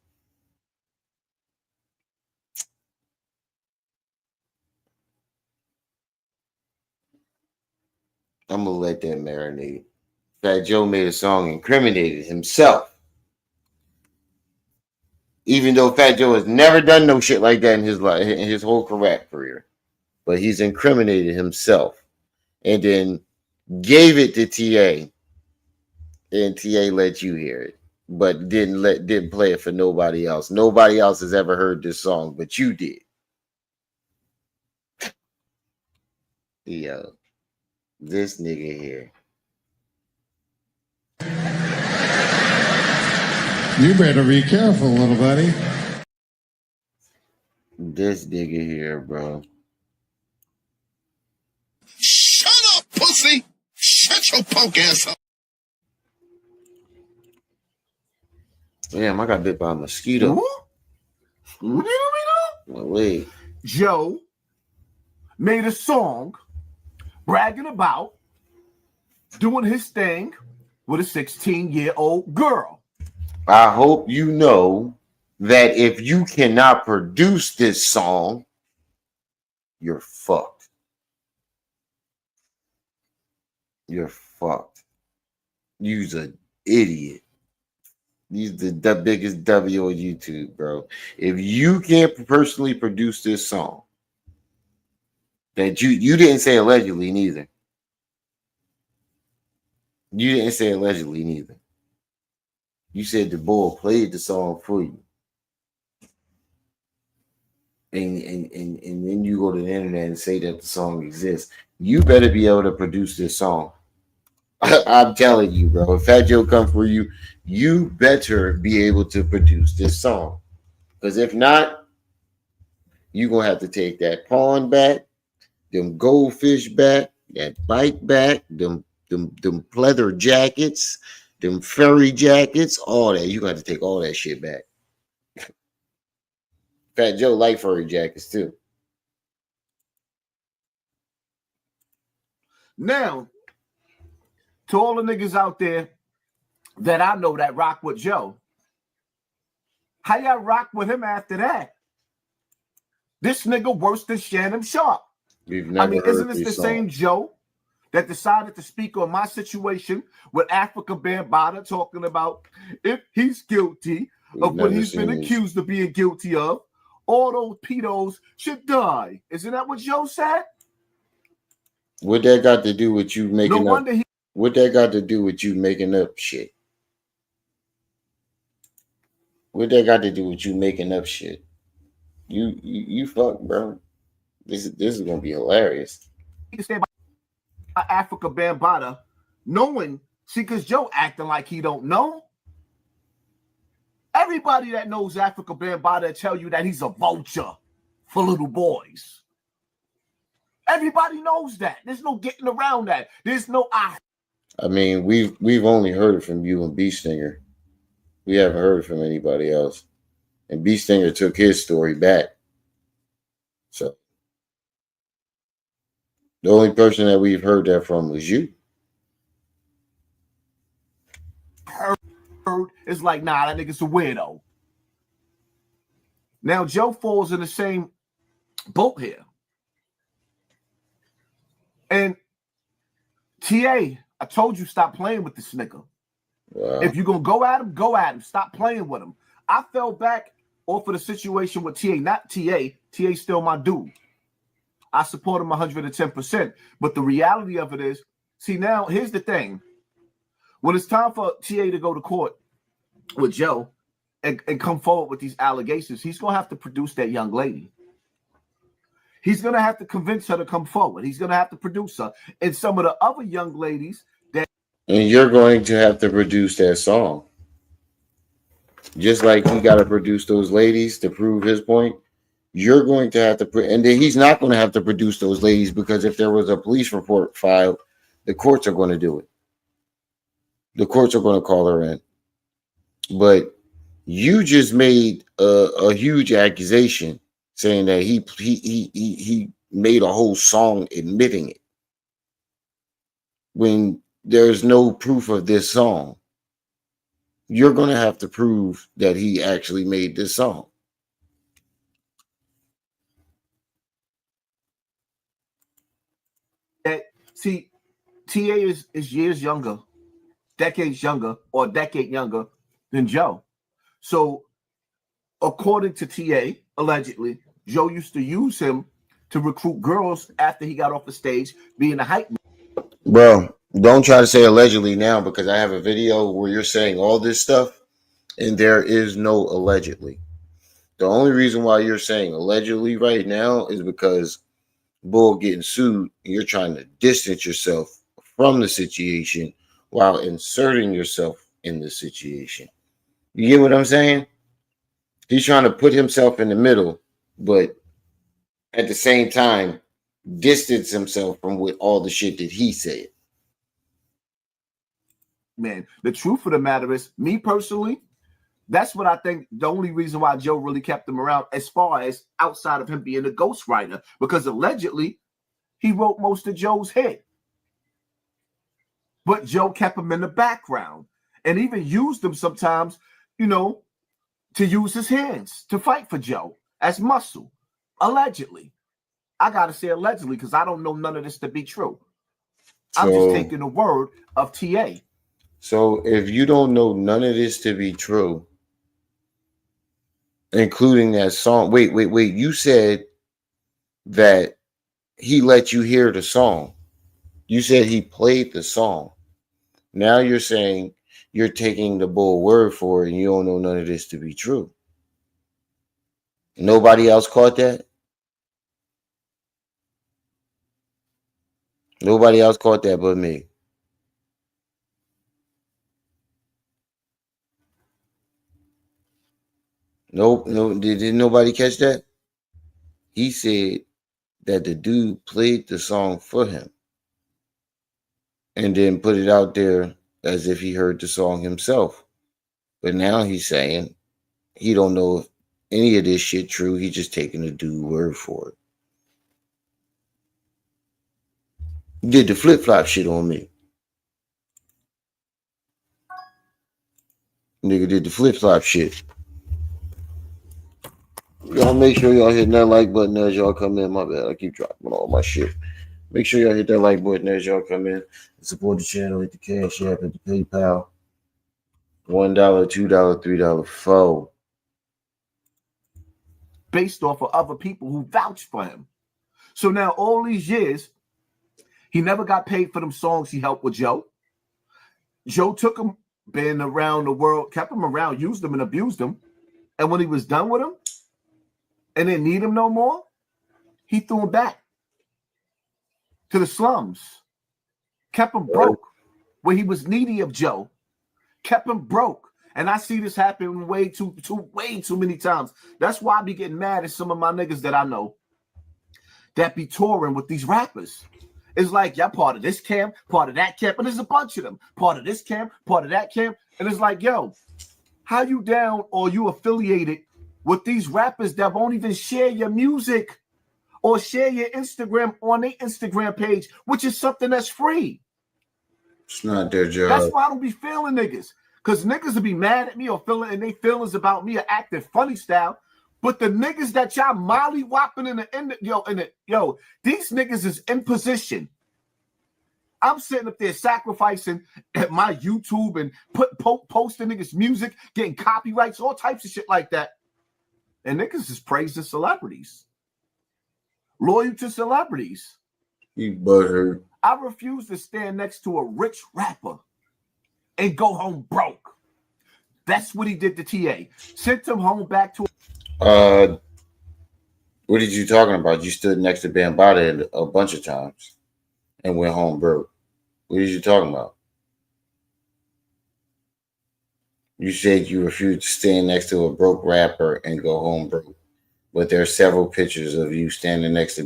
S1: I'm gonna let that marinate. Fat Joe made a song, incriminated himself. Even though Fat Joe has never done no shit like that in his life, in his whole career. But he's incriminated himself. And then gave it to TA. And TA let you hear it. But didn't play it for nobody else. Nobody else has ever heard this song, but you did. Yo, this nigga here.
S4: You better be careful, little buddy.
S1: This nigga here, bro.
S4: Shut up, pussy! Shut your punk ass up.
S1: Damn, I got bit by a mosquito. Wait.
S3: Joe made a song bragging about doing his thing with a 16-year-old girl.
S1: I hope you know that if you cannot produce this song, you're fucked. You're fucked. You's an idiot. He's the biggest W on YouTube, bro. If you can't personally produce this song, that you didn't say allegedly neither. You didn't say allegedly neither. You said the boy played the song for you. And then you go to the internet and say that the song exists. You better be able to produce this song. I'm telling you, bro. If Fat Joe come for you, you better be able to produce this song. Because if not, you're gonna have to take that pawn back, them goldfish back, that bike back, them leather jackets, them furry jackets, all that. You got to take all that shit back. Fat Joe like furry jackets too.
S3: Now, to all the niggas out there that I know that rock with Joe, how y'all rock with him after that? This nigga worse than Shannon Sharp. Isn't this the same Joe that decided to speak on my situation with Africa Bambaataa, talking about if he's guilty of what he's been accused of being guilty of, all those pedos should die? Isn't that what Joe said?
S1: What that got to do with you making up? What that got to do with you making up shit? What that got to do with you making up shit? You fuck, bro. This is gonna be hilarious.
S3: You stand by Africa Bambaataa, knowing, see, because Joe acting like he don't know. Everybody that knows Africa Bambaataa tell you that he's a vulture for little boys. Everybody knows that. There's no getting around that. There's no I
S1: mean, we've only heard it from you and B Stinger. We haven't heard it from anybody else. And B Stinger took his story back. So the only person that we've heard that from was you.
S3: It's like, nah, that nigga's a weirdo. Now Joe falls in the same boat here. And TA, I told you stop playing with this nigga. Wow. If you're gonna go at him, go at him. Stop playing with him. I fell back off of the situation with TA, not TA. TA's still my dude. I support him 110%. But the reality of it is, see, now here's the thing. When it's time for TA to go to court with Joe and come forward with these allegations, he's gonna have to produce that young lady. He's going to have to convince her to come forward. He's going to have to produce her. And some of the other young ladies that...
S1: And you're going to have to produce that song. Just like he got to produce those ladies to prove his point, you're going to have to... And then he's not going to have to produce those ladies, because if there was a police report filed, the courts are going to do it. The courts are going to call her in. But you just made a huge accusation saying that he made a whole song admitting it, when there's no proof of this song. You're going to have to prove that he actually made this song.
S3: See, TA is years younger, decades younger, or a decade younger than Joe. So according to TA, allegedly, Joe used to use him to recruit girls after he got off the stage being a hype man.
S1: Bro, don't try to say allegedly now, because I have a video where you're saying all this stuff and there is no allegedly. The only reason why you're saying allegedly right now is because Bull getting sued and you're trying to distance yourself from the situation while inserting yourself in the situation. You get what I'm saying? He's trying to put himself in the middle, but at the same time, distance himself from with all the shit that he said.
S3: Man, the truth of the matter is, me personally, that's what I think the only reason why Joe really kept him around, as far as outside of him being a ghostwriter, because allegedly he wrote most of Joe's hit. But Joe kept him in the background and even used him sometimes, you know, to use his hands to fight for Joe as muscle. Allegedly. I got to say allegedly, because I don't know none of this to be true. I'm just taking the word of TA.
S1: So if you don't know none of this to be true, including that song, wait. You said that he let you hear the song. You said he played the song. Now you're saying you're taking the bull word for it and you don't know none of this to be true. Nobody else caught that? Nobody else caught that but me. Nope, no, did nobody catch that? He said that the dude played the song for him and then put it out there as if he heard the song himself. But now he's saying he don't know if any of this shit true. He just taking the dude word for it. He did the flip flop shit on me. Nigga did the flip flop shit. Y'all make sure y'all hitting that like button as y'all come in. My bad, I keep dropping all my shit. Make sure y'all hit that like button as y'all come in. Support the channel. Hit the Cash App. Hit the PayPal. $1, $2, $3, $4.
S3: Based off of other people who vouched for him. So now all these years, he never got paid for them songs he helped with Joe. Joe took him, been around the world, kept him around, used him and abused him. And when he was done with him and didn't need him no more, he threw him back to the slums. Kept him broke where he was needy of Joe. Kept him broke. And I see this happen way too many times. That's why I be getting mad at some of my niggas that I know that be touring with these rappers. It's like, y'all part of this camp, part of that camp, and there's a bunch of them. Part of this camp, part of that camp. And it's like, yo, how you down or you affiliated with these rappers that won't even share your music or share your Instagram on their Instagram page, which is something that's free?
S1: It's not their job.
S3: That's why I don't be feeling niggas. Because niggas will be mad at me or feeling and they feelings about me or acting funny style. But the niggas that y'all molly whopping these niggas is in position. I'm sitting up there sacrificing at my YouTube and posting niggas music, getting copyrights, all types of shit like that. And niggas is praising celebrities. Loyal to celebrities.
S1: You butthurt.
S3: I refuse to stand next to a rich rapper and go home broke. That's what he did to TA. Sent him home back to.
S1: What did you talking about? You stood next to Bambaataa a bunch of times and went home broke. What did you talking about? You said you refused to stand next to a broke rapper and go home broke. But there are several pictures of you standing next to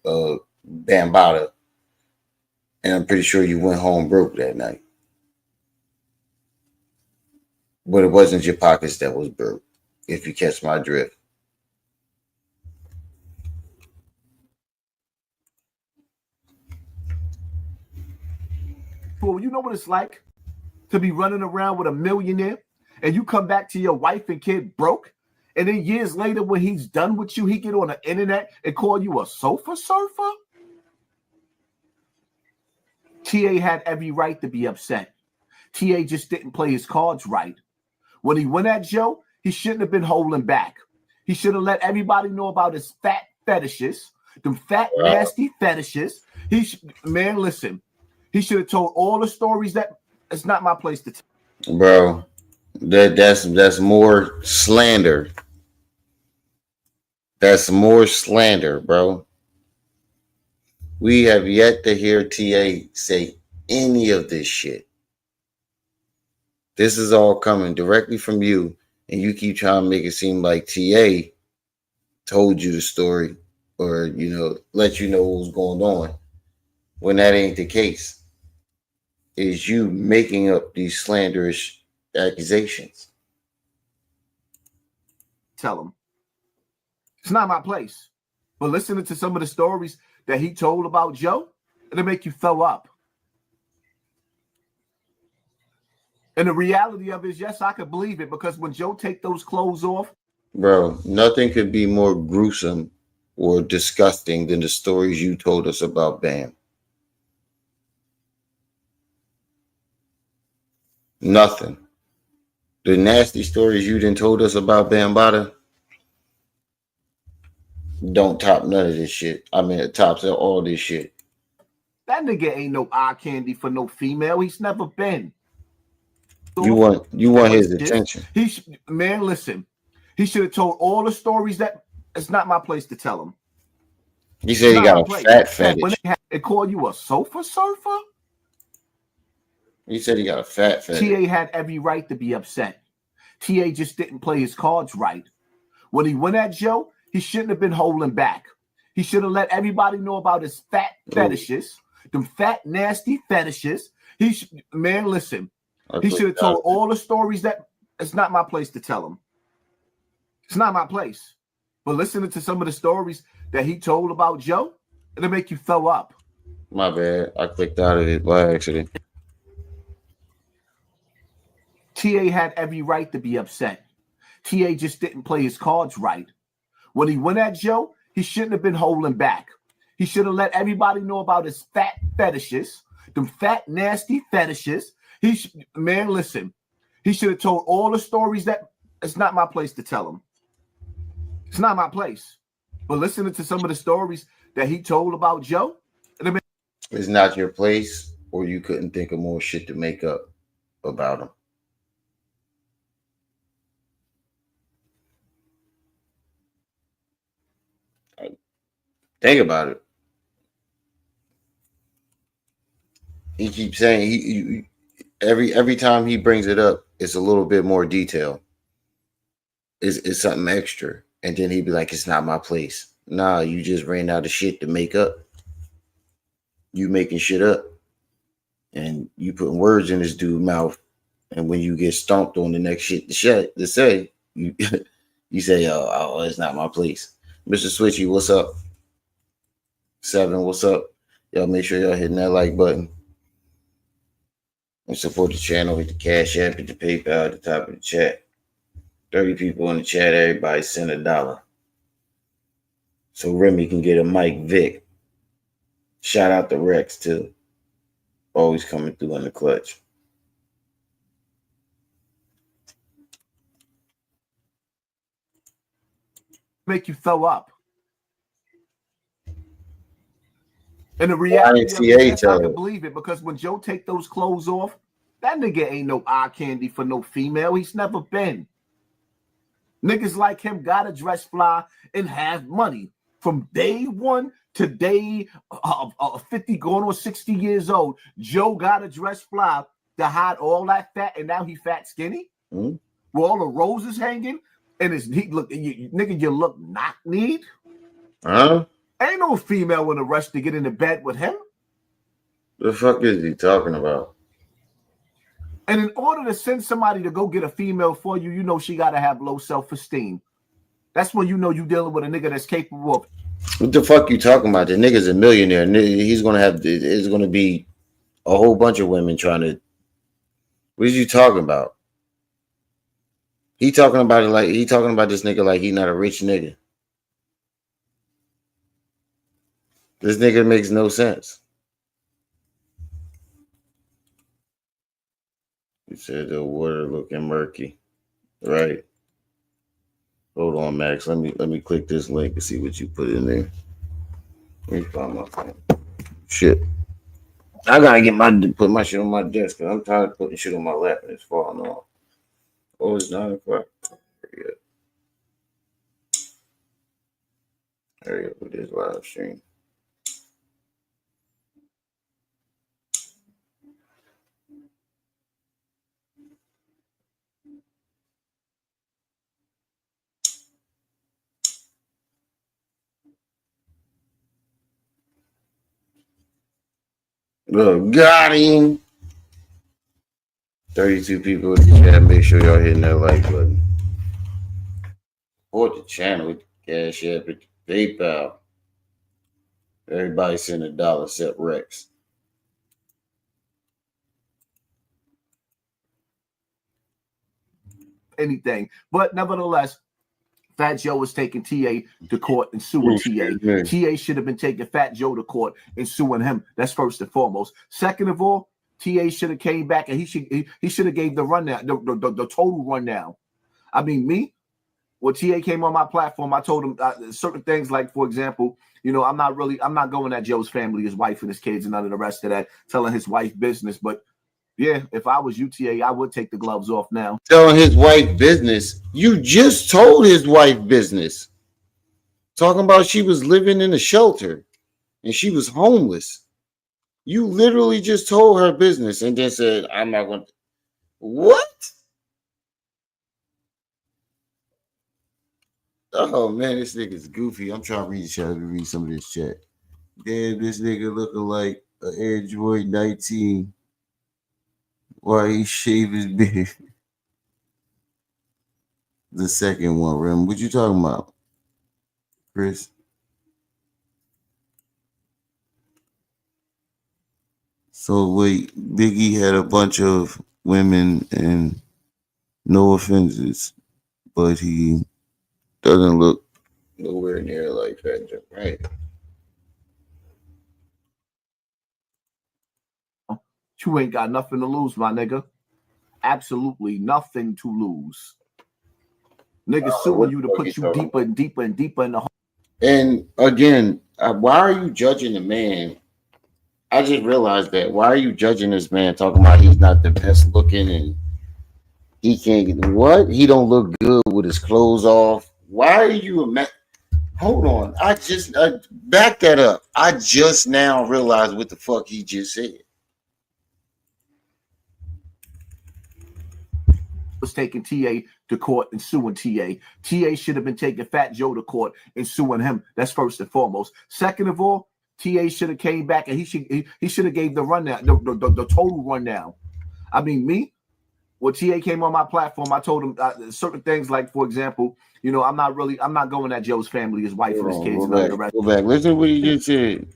S1: Bambaataa. And I'm pretty sure you went home broke that night. But it wasn't your pockets that was broke, if you catch my drift.
S3: Well, you know what it's like to be running around with a millionaire and you come back to your wife and kid broke, and then years later when he's done with you, he get on the internet and call you a sofa surfer? TA had every right to be upset. TA just didn't play his cards right. When he went at Joe, he shouldn't have been holding back. He should have let everybody know about his fat fetishes, them fat, nasty fetishes. Man, listen. He should have told all the stories that it's not my place to tell.
S1: Bro, that's more slander. That's more slander, bro. We have yet to hear TA say any of this shit. This is all coming directly from you, and you keep trying to make it seem like TA told you the story or, let you know what was going on when that ain't the case. Is you making up these slanderous accusations.
S3: Tell him. It's not my place. But listening to some of the stories that he told about Joe, it'll make you throw up. And the reality of it is, yes, I could believe it, because when Joe take those clothes off.
S1: Bro, nothing could be more gruesome or disgusting than the stories you told us about Bam. Nothing. The nasty stories you done told us about Bambaataa don't top none of this shit. I mean, it tops all this shit.
S3: That nigga ain't no eye candy for no female. He's never been.
S1: You want his attention.
S3: Man, listen. He should have told all the stories that it's not my place to tell him.
S1: He said he got a fat fetish.
S3: When they call you a sofa surfer?
S1: He said he got a fat fetish.
S3: TA had every right to be upset. TA just didn't play his cards right. When he went at Joe, he shouldn't have been holding back. He should have let everybody know about his fat fetishes, them fat, nasty fetishes. Man, listen. He should have told all the stories that it's not my place to tell him. It's not my place. But listening to some of the stories that he told about Joe, it'll make you throw up.
S1: My bad. I clicked out of it by accident.
S3: TA had every right to be upset. TA just didn't play his cards right. When he went at Joe, he shouldn't have been holding back. He should have let everybody know about his fat fetishes, them fat, nasty fetishes. Man, listen. He should have told all the stories that it's not my place to tell him. It's not my place. But listening to some of the stories that he told about Joe,
S1: it's not your place, or you couldn't think of more shit to make up about him. Think about it. He keeps saying every time he brings it up, it's a little bit more detail. It's something extra. And then he'd be like, it's not my place. Nah, you just ran out of shit to make up. You making shit up. And you putting words in this dude's mouth. And when you get stomped on the next shit to say, you you say, oh, it's not my place. Mr. Switchy, what's up? 7, what's up? Y'all make sure y'all hitting that like button. And support the channel with the Cash App and the PayPal at the top of the chat. 30 people in the chat, everybody send $1. So Remy can get a Mike Vick. Shout out to Rex too. Always coming through in the clutch.
S3: Make you throw up. And the reality of it, I can believe it, because when Joe take those clothes off, that nigga ain't no eye candy for no female. He's never been. Niggas like him gotta dress fly and have money. From day one to day 50 going on 60 years old, Joe gotta dress fly to hide all that fat, and now he fat skinny? Mm-hmm. With all the roses hanging, and you look knock-kneed?
S1: Huh?
S3: Ain't no female in a rush to get into bed with him.
S1: The fuck is he talking about?
S3: And in order to send somebody to go get a female for you, you know she got to have low self-esteem. That's when you know you're dealing with a nigga that's capable of.
S1: What the fuck you talking about? The nigga's a millionaire. He's going to have, it's going to be a whole bunch of women trying to. What is you talking about? He talking about it like, he talking about this nigga like he not a rich nigga. This nigga makes no sense. He said the water looking murky, right? Hold on, Max. Let me click this link and see what you put in there. Let me find my phone. Shit, I gotta put my shit on my desk because I'm tired of putting shit on my lap and it's falling off. Oh, it's 9 o'clock. Hurry up with this live stream. Look, got him. 32 people in the chat. Make sure y'all hitting that like button. Support the channel with the Cash App and PayPal. Everybody send $1 except Rex.
S3: Anything. But nevertheless, Fat Joe was taking TA to court and suing TA. TA should have been taking Fat Joe to court and suing him. That's first and foremost. Second of all, TA should have came back and he should have gave the rundown, the total rundown. I mean, me, when TA came on my platform, I told him certain things like, for example, you know, I'm not going at Joe's family, his wife and his kids and none of the rest of that, telling his wife business. But yeah, if I was UTA, I would take the gloves off now.
S1: Telling his wife business. You just told his wife business. Talking about she was living in a shelter and she was homeless. You literally just told her business and then said, I'm not going to. What? Oh, man, this nigga's goofy. I'm trying to read some of this chat. Damn, this nigga looking like an Android 19 while he shave his beard. The second one, Rim. What you talking about, Chris? So wait, Biggie had a bunch of women and no offenses, but he doesn't look nowhere near like Fat Joe, right?
S3: You ain't got nothing to lose, my nigga. Absolutely nothing to lose. Niggas suing you to put you deeper and deeper and deeper in the hole.
S1: And again, why are you judging the man? I just realized that. Why are you judging this man talking about he's not the best looking and he can't get what? He don't look good with his clothes off. Why are you hold on. I back that up. I just now realized what the fuck he just said.
S3: Was taking TA to court and suing TA. TA should have been taking Fat Joe to court and suing him. That's first and foremost. Second of all, TA should have came back and he should have gave the rundown, the total rundown. I mean, me, when TA came on my platform, I told him certain things like, for example, you know, I'm not going at Joe's family, his wife and his kids and none of the rest.
S1: Go back. Listen to what he just said.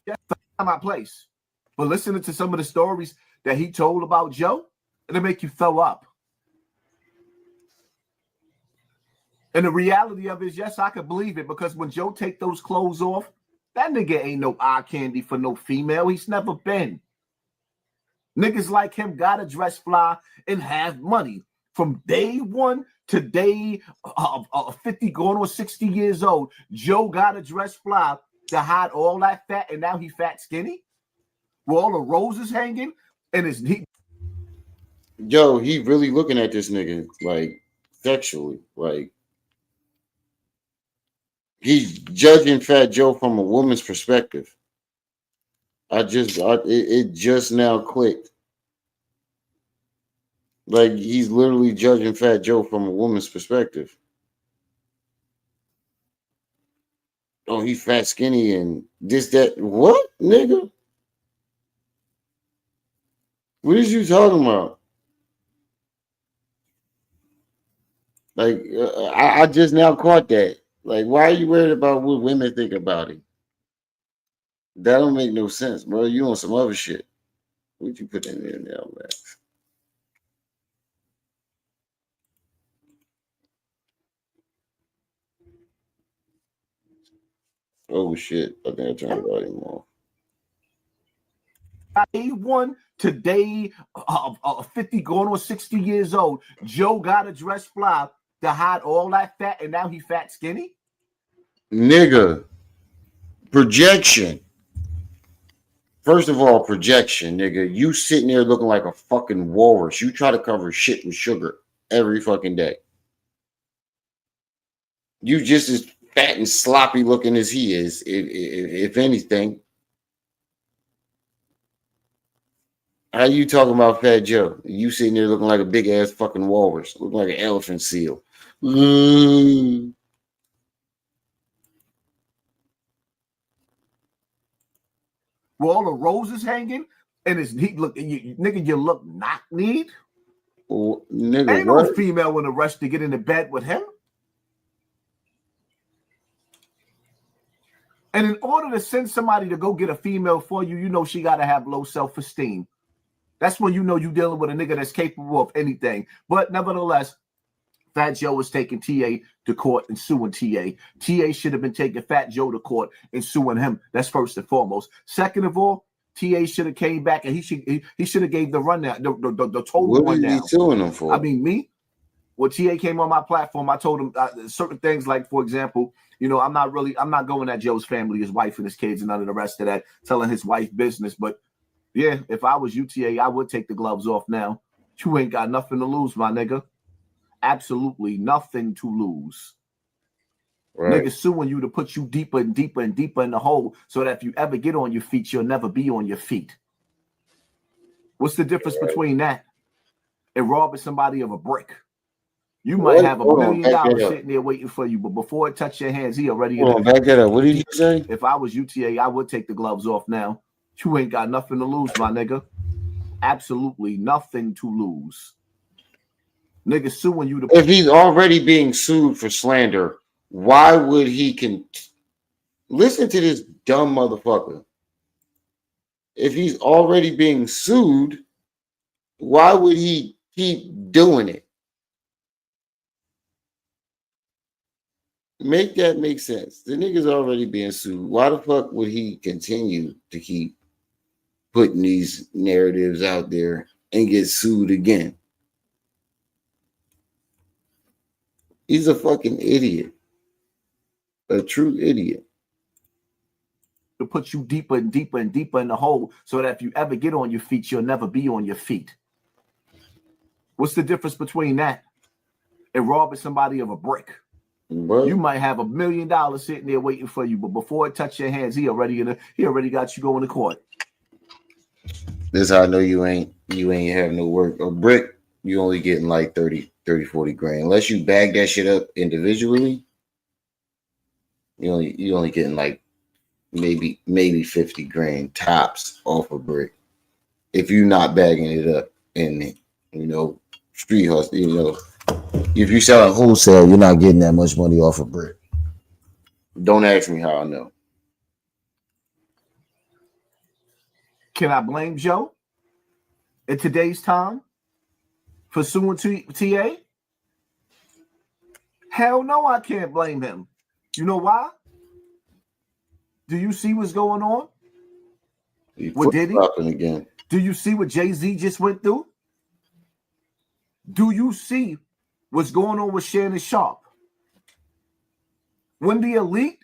S3: That's not my place. But listening to some of the stories that he told about Joe, it'll make you throw up. And the reality of it is, yes, I could believe it, because when Joe take those clothes off, that nigga ain't no eye candy for no female. He's never been. Niggas like him gotta dress fly and have money. From day one to day 50 going on 60 years old, Joe gotta dress fly to hide all that fat, and now he fat skinny? With all the roses hanging and his knee.
S1: Yo, he really looking at this nigga like sexually, like he's judging Fat Joe from a woman's perspective. It just now clicked. Like he's literally judging Fat Joe from a woman's perspective. Oh, he fat, skinny, and this, that. What, nigga? What is you talking about? Like, I just now caught that. Like, why are you worried about what women think about him? That don't make no sense, bro. You on some other shit. What you put in there now, man? Oh shit! I think I turned the volume off.
S3: Day one to day 50 going on 60 years old, Joe got a dress fly to hide all that fat, and now he fat skinny?
S1: Nigga, projection. First of all, projection, nigga. You sitting there looking like a fucking walrus. You try to cover shit with sugar every fucking day. You just as fat and sloppy looking as he is, if anything. How you talking about Fat Joe? You sitting there looking like a big ass fucking walrus, looking like an elephant seal. With
S3: all the roses hanging, and his he look, nigga, you look knock-kneed.
S1: Nigga,
S3: ain't no female in a rush to get into bed with him. And in order to send somebody to go get a female for you, you know she got to have low self-esteem. That's when you know you're dealing with a nigga that's capable of anything. But nevertheless, Fat Joe is taking TA to court and suing TA. TA should have been taking Fat Joe to court and suing him. That's first and foremost. Second of all, TA should have came back and he should have gave the rundown, the total
S1: What
S3: rundown.
S1: is he suing him for?
S3: I mean, me. When TA came on my platform, I told him certain things, like, for example, you know, I'm not going at Joe's family, his wife and his kids and none of the rest of that, telling his wife business. But yeah, if I was UTA, I would take the gloves off now. You ain't got nothing to lose, my nigga. Absolutely nothing to lose. Right. Niggas suing you to put you deeper and deeper and deeper in the hole so that if you ever get on your feet, you'll never be on your feet. What's the difference between that and robbing somebody of a brick? You might have $1 million sitting there waiting for you, but before it touches your hands, he already.
S1: Hold on, back that up. What did you say?
S3: If I was UTA, I would take the gloves off now. You ain't got nothing to lose, my nigga. Absolutely nothing to lose. Niggas suing you to.
S1: If he's already being sued for slander, why would he listen to this dumb motherfucker? If he's already being sued, why would he keep doing it? Make that make sense. The nigga's already being sued. Why the fuck would he continue to keep putting these narratives out there and get sued again? He's a fucking idiot. A true idiot.
S3: To put you deeper and deeper and deeper in the hole so that if you ever get on your feet, you'll never be on your feet. What's the difference between that and robbing somebody of a brick?
S1: What?
S3: You might have $1 million sitting there waiting for you, but before it touches your hands, he already got you going to court.
S1: This is how I know you ain't having no work. A brick, you only getting like 30, 40 grand. Unless you bag that shit up individually, you only getting like maybe 50 grand tops off a brick. If you're not bagging it up in, you know, street hustle, you know, if you sell at wholesale, you're not getting that much money off a brick. Don't ask me how I know.
S3: Can I blame Joe in today's time for suing TA? Hell no, I can't blame him. You know why? Do you see what's going on? What did he?
S1: Again.
S3: Do you see what Jay-Z just went through? Do you see what's going on with Shannon Sharp? When the elite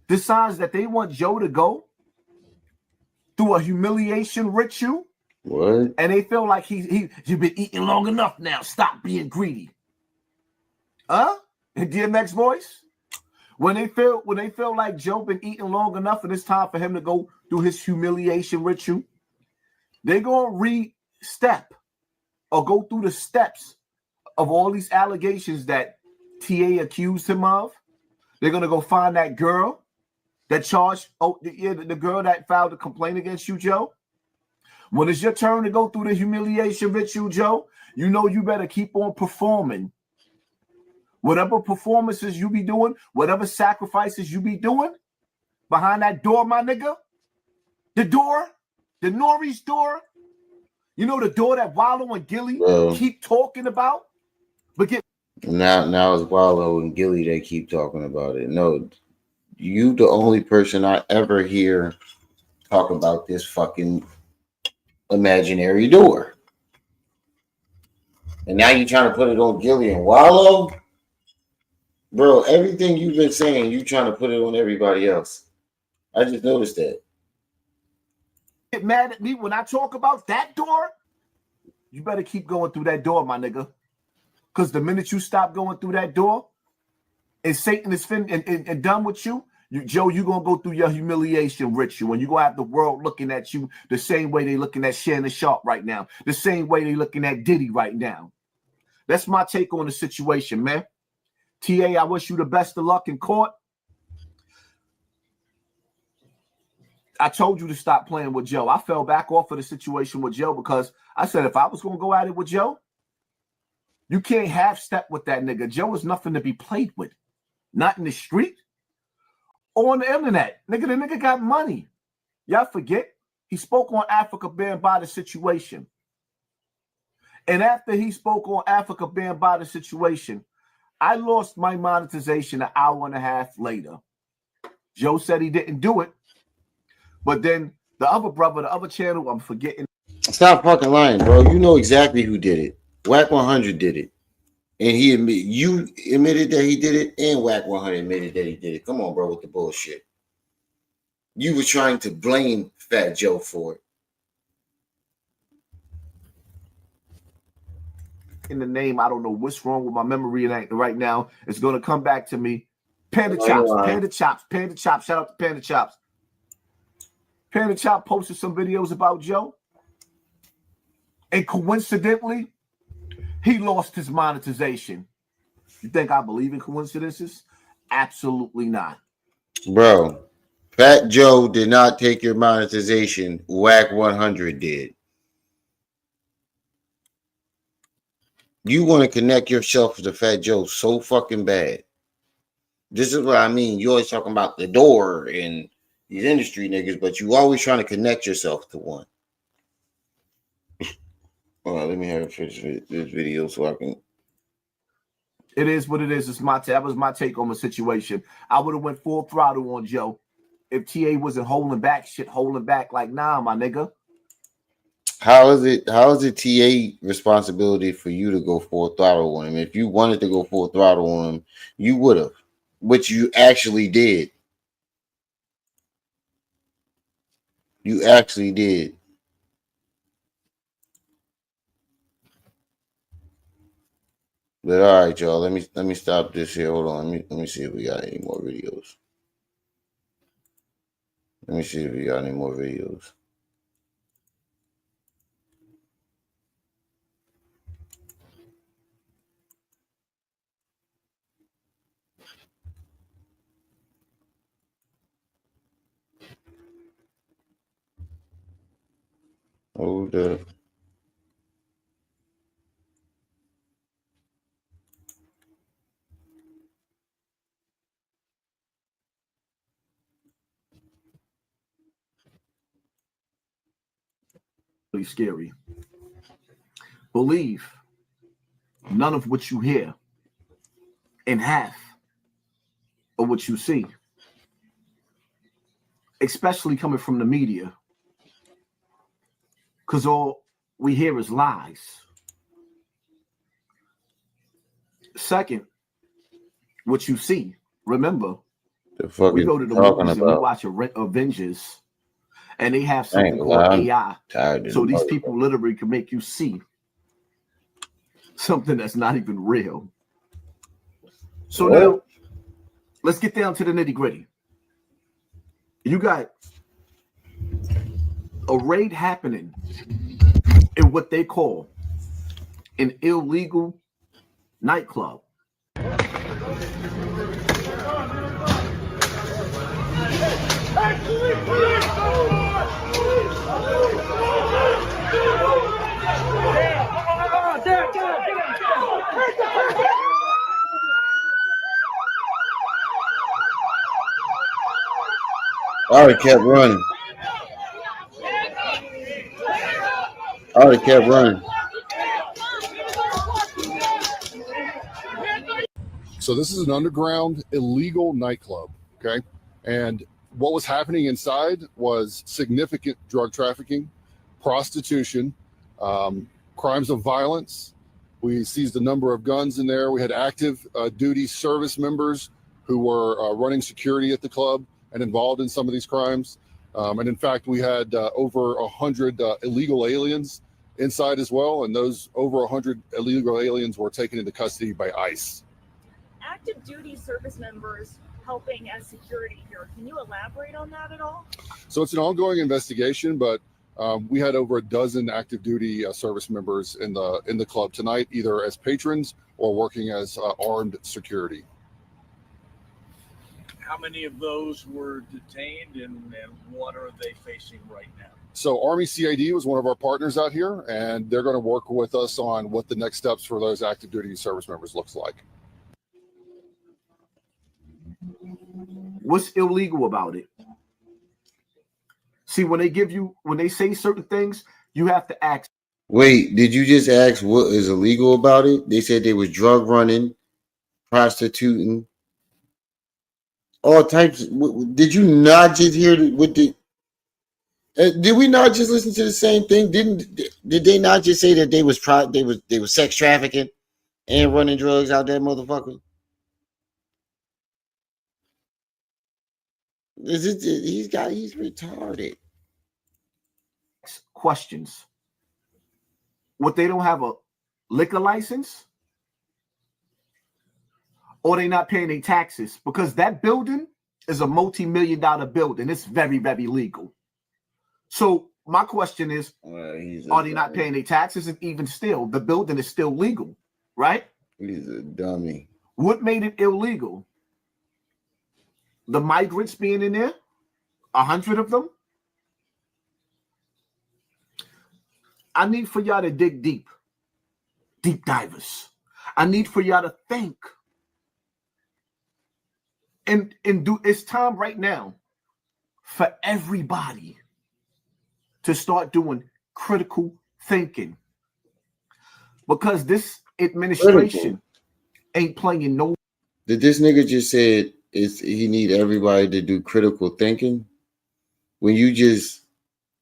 S3: decides that they want Joe to go through a humiliation ritual,
S1: what?
S3: And they feel like you've been eating long enough now. Stop being greedy. Huh? DMX voice? When they feel like Joe been eating long enough and it's time for him to go through his humiliation ritual, they're gonna re-step or go through the steps of all these allegations that TA accused him of. They're gonna go find that girl that charged, the girl that filed a complaint against you, Joe. When it's your turn to go through the humiliation ritual, Joe, you know you better keep on performing. Whatever performances you be doing, whatever sacrifices you be doing, behind that door, my nigga, the door, the Nori's door, you know, the door that Wallow and Gilly keep talking about. But
S1: now it's Wallow and Gilly that keep talking about it. No, you the only person I ever hear talk about this fucking imaginary door. And now you're trying to put it on Gilly and Wallow? Bro, everything you've been saying, you trying to put it on everybody else. I just noticed that.
S3: Get mad at me when I talk about that door? You better keep going through that door, my nigga. Because the minute you stop going through that door, and Satan is and done with you, Joe, you're going to go through your humiliation ritual, and you're going to have the world looking at you the same way they looking at Shannon Sharp right now, the same way they looking at Diddy right now. That's my take on the situation, man. TA, I wish you the best of luck in court. I told you to stop playing with Joe. I fell back off of the situation with Joe because I said if I was going to go at it with Joe, you can't half step with that nigga. Joe is nothing to be played with. Not in the street or on the internet. Nigga, the nigga got money. Y'all forget he spoke on Africa being by the situation. And after he spoke on Africa being by the situation, I lost my monetization an hour and a half later. Joe said he didn't do it. But then The other brother, the other channel, I'm forgetting.
S1: Stop fucking lying, bro. You know exactly who did it. Whack 100 did it. And you admitted that he did it, and Whack 100 admitted that he did it. Come on, bro, with the bullshit. You were trying to blame Fat Joe for it.
S3: In the name, I don't know what's wrong with my memory right now. It's going to come back to me. Panda Chops, Panda Chops, Panda Chops. Shout out to Panda Chops. Panda Chop posted some videos about Joe. And coincidentally, he lost his monetization. You think I believe in coincidences? Absolutely not.
S1: Bro, Fat Joe did not take your monetization. Whack 100 did. You want to connect yourself to Fat Joe so fucking bad. This is what I mean. You always talking about the door and these industry niggas, but you always trying to connect yourself to one. Hold on, let me have finish this video so I can.
S3: It is what it is. That was my take on the situation. I would have went full throttle on Joe if TA wasn't holding back like, nah, my nigga.
S1: How is it TA responsibility for you to go full throttle on him? If you wanted to go full throttle on him, you would have, which you actually did. You actually did. But all right, y'all. Let me stop this here. Hold on. Let me see if we got any more videos. Let me see if we got any more videos. Hold up.
S3: Really scary. Believe none of what you hear and half of what you see, especially coming from the media, because all we hear is lies. Second, what you see. Remember, we go to the movies and we watch Avengers, and they have something called AI. So these people literally can make you see something that's not even real. So now, let's get down to the nitty-gritty. You got a raid happening in what they call an illegal nightclub.
S1: I already kept running.
S5: So this is an underground illegal nightclub, okay? And what was happening inside was significant drug trafficking, prostitution, crimes of violence. We seized a number of guns in there. We had active duty service members who were running security at the club and involved in some of these crimes. And in fact, we had over 100 illegal aliens inside as well. And those over 100 illegal aliens were taken into custody by ICE.
S6: Active duty service members helping as security here. Can you elaborate on that at all?
S5: So it's an ongoing investigation, but we had over a dozen active duty service members in the club tonight, either as patrons or working as armed security.
S7: How many of those were detained and what are they facing right now?
S5: So Army CID was one of our partners out here, and they're going to work with us on what the next steps for those active duty service members looks like.
S3: What's illegal about it? See, when they say certain things, you have to ask.
S1: Wait, did you just ask what is illegal about it? They said they was drug running, prostituting, all types. Did you not just hear what the? Did we not just listen to the same thing? Did they not just say that they was sex trafficking and running drugs out there, motherfucker? He's retarded.
S3: Questions. What, they don't have a liquor license? Or they not paying their taxes? Because that building is a multi-million-dollar building. It's very, very legal. So my question is, are they not paying their taxes? And even still, the building is still legal, right?
S1: He's a dummy.
S3: What made it illegal? The migrants being in there? 100 of them? I need for y'all to dig deep. Deep divers. I need for y'all to think. And it's time right now for everybody to start doing critical thinking. Because this administration ain't playing no.
S1: Did this nigga just said he need everybody to do critical thinking? When you just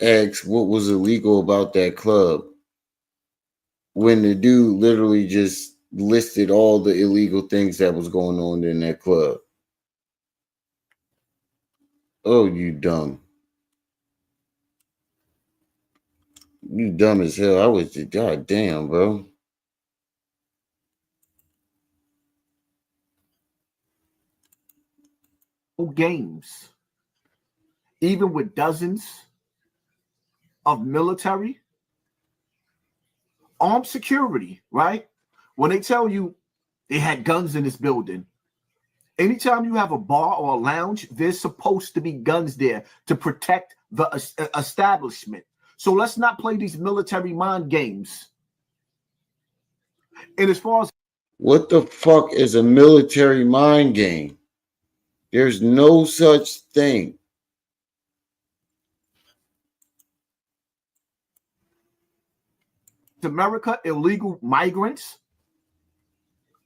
S1: asked what was illegal about that club, when the dude literally just listed all the illegal things that was going on in that club. Oh, you dumb. You dumb as hell. I was just, goddamn, bro.
S3: Games, even with dozens of military, armed security, right? When they tell you they had guns in this building, anytime you have a bar or a lounge, there's supposed to be guns there to protect the establishment. So let's not play these military mind games. And as far as
S1: what the fuck is a military mind game? There's no such thing.
S3: America, illegal migrants.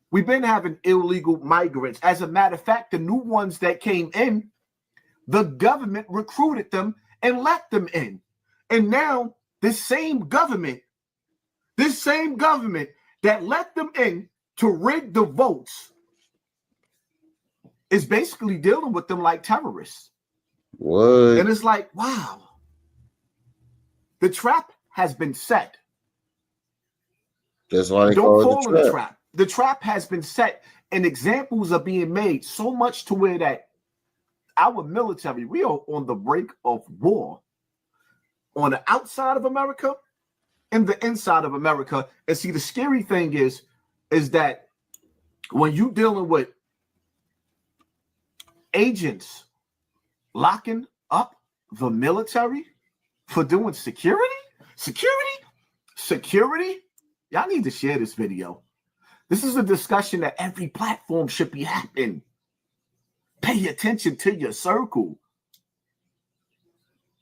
S3: We've been having illegal migrants. As a matter of fact, the new ones that came in, the government recruited them and let them in. And now this same government that let them in to rig the votes is basically dealing with them like terrorists.
S1: What?
S3: And it's like, wow. The trap has been set.
S1: That's why they
S3: Don't
S1: call
S3: fall
S1: it
S3: in the trap. The trap has been set, and examples are being made so much to where that our military, we are on the brink of war on the outside of America and the inside of America. And see, the scary thing is that when you're dealing with agents locking up the military for doing security, y'all need to share this video. This is a discussion that every platform should be having. Pay attention to your circle.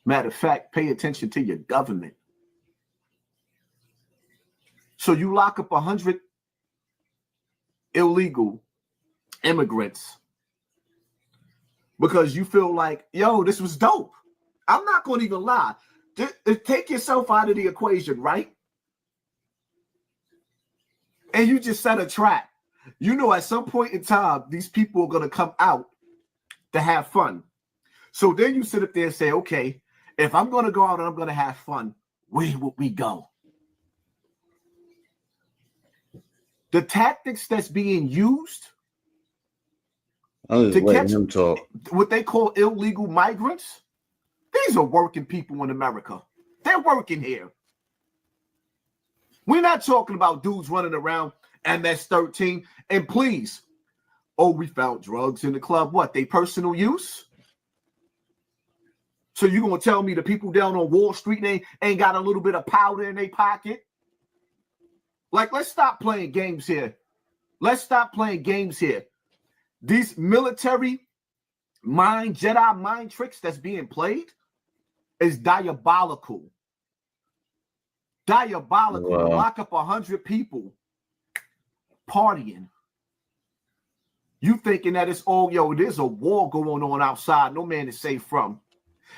S3: Matter of fact, pay attention to your government. So you lock up 100 illegal immigrants because you feel like, yo, this was dope. I'm not going to even lie. Take yourself out of the equation, right? And you just set a trap. You know, at some point in time, these people are going to come out to have fun. So then you sit up there and say, okay, if I'm going to go out and I'm going to have fun, where would we go? The tactics that's being used
S1: to catch him talk,
S3: what they call illegal migrants, these are working people in America. They're working here. We're not talking about dudes running around MS-13. And please, oh, we found drugs in the club. What, they personal use? So you going to tell me the people down on Wall Street ain't got a little bit of powder in their pocket? Like, let's stop playing games here. Let's stop playing games here. These military Jedi mind tricks that's being played is diabolical. Diabolical. Wow. To lock up 100 people partying. You thinking that it's all, yo, there's a war going on outside. No man is safe from.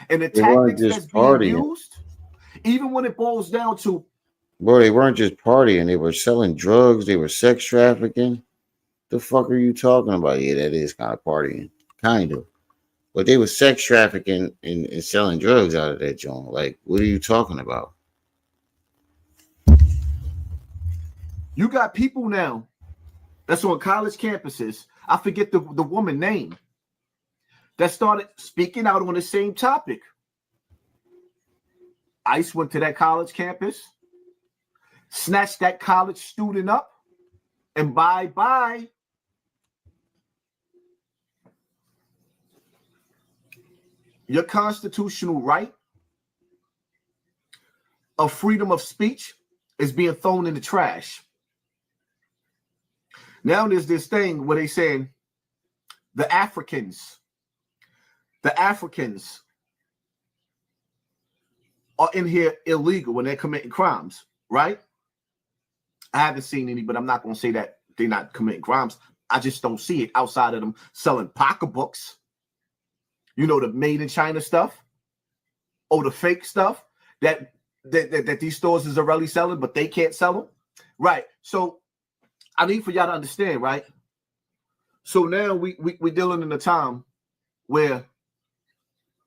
S3: And the
S1: They weren't
S3: tactics
S1: just
S3: that's being
S1: partying.
S3: used, even when it boils down to,
S1: Bro, they weren't just partying. They were selling drugs. They were sex trafficking. The fuck are you talking about? Yeah, that is kind of partying. Kind of. But they were sex trafficking and selling drugs out of that joint. Like, what are you talking about?
S3: you got people now that's on college campuses. I forget the woman name that started speaking out on the same topic. ICE went to that college campus, snatched that college student up, and bye-bye. Your constitutional right of freedom of speech is being thrown in the trash. Now there's this thing where they saying the Africans are in here illegal when they're committing crimes, right? I haven't seen any, but I'm not going to say that they're not committing crimes. I just don't see it outside of them selling pocketbooks. You know, the made in China stuff or the fake stuff that these stores is already selling, but they can't sell them. Right. So I need for y'all to understand, right? So now we're dealing in a time where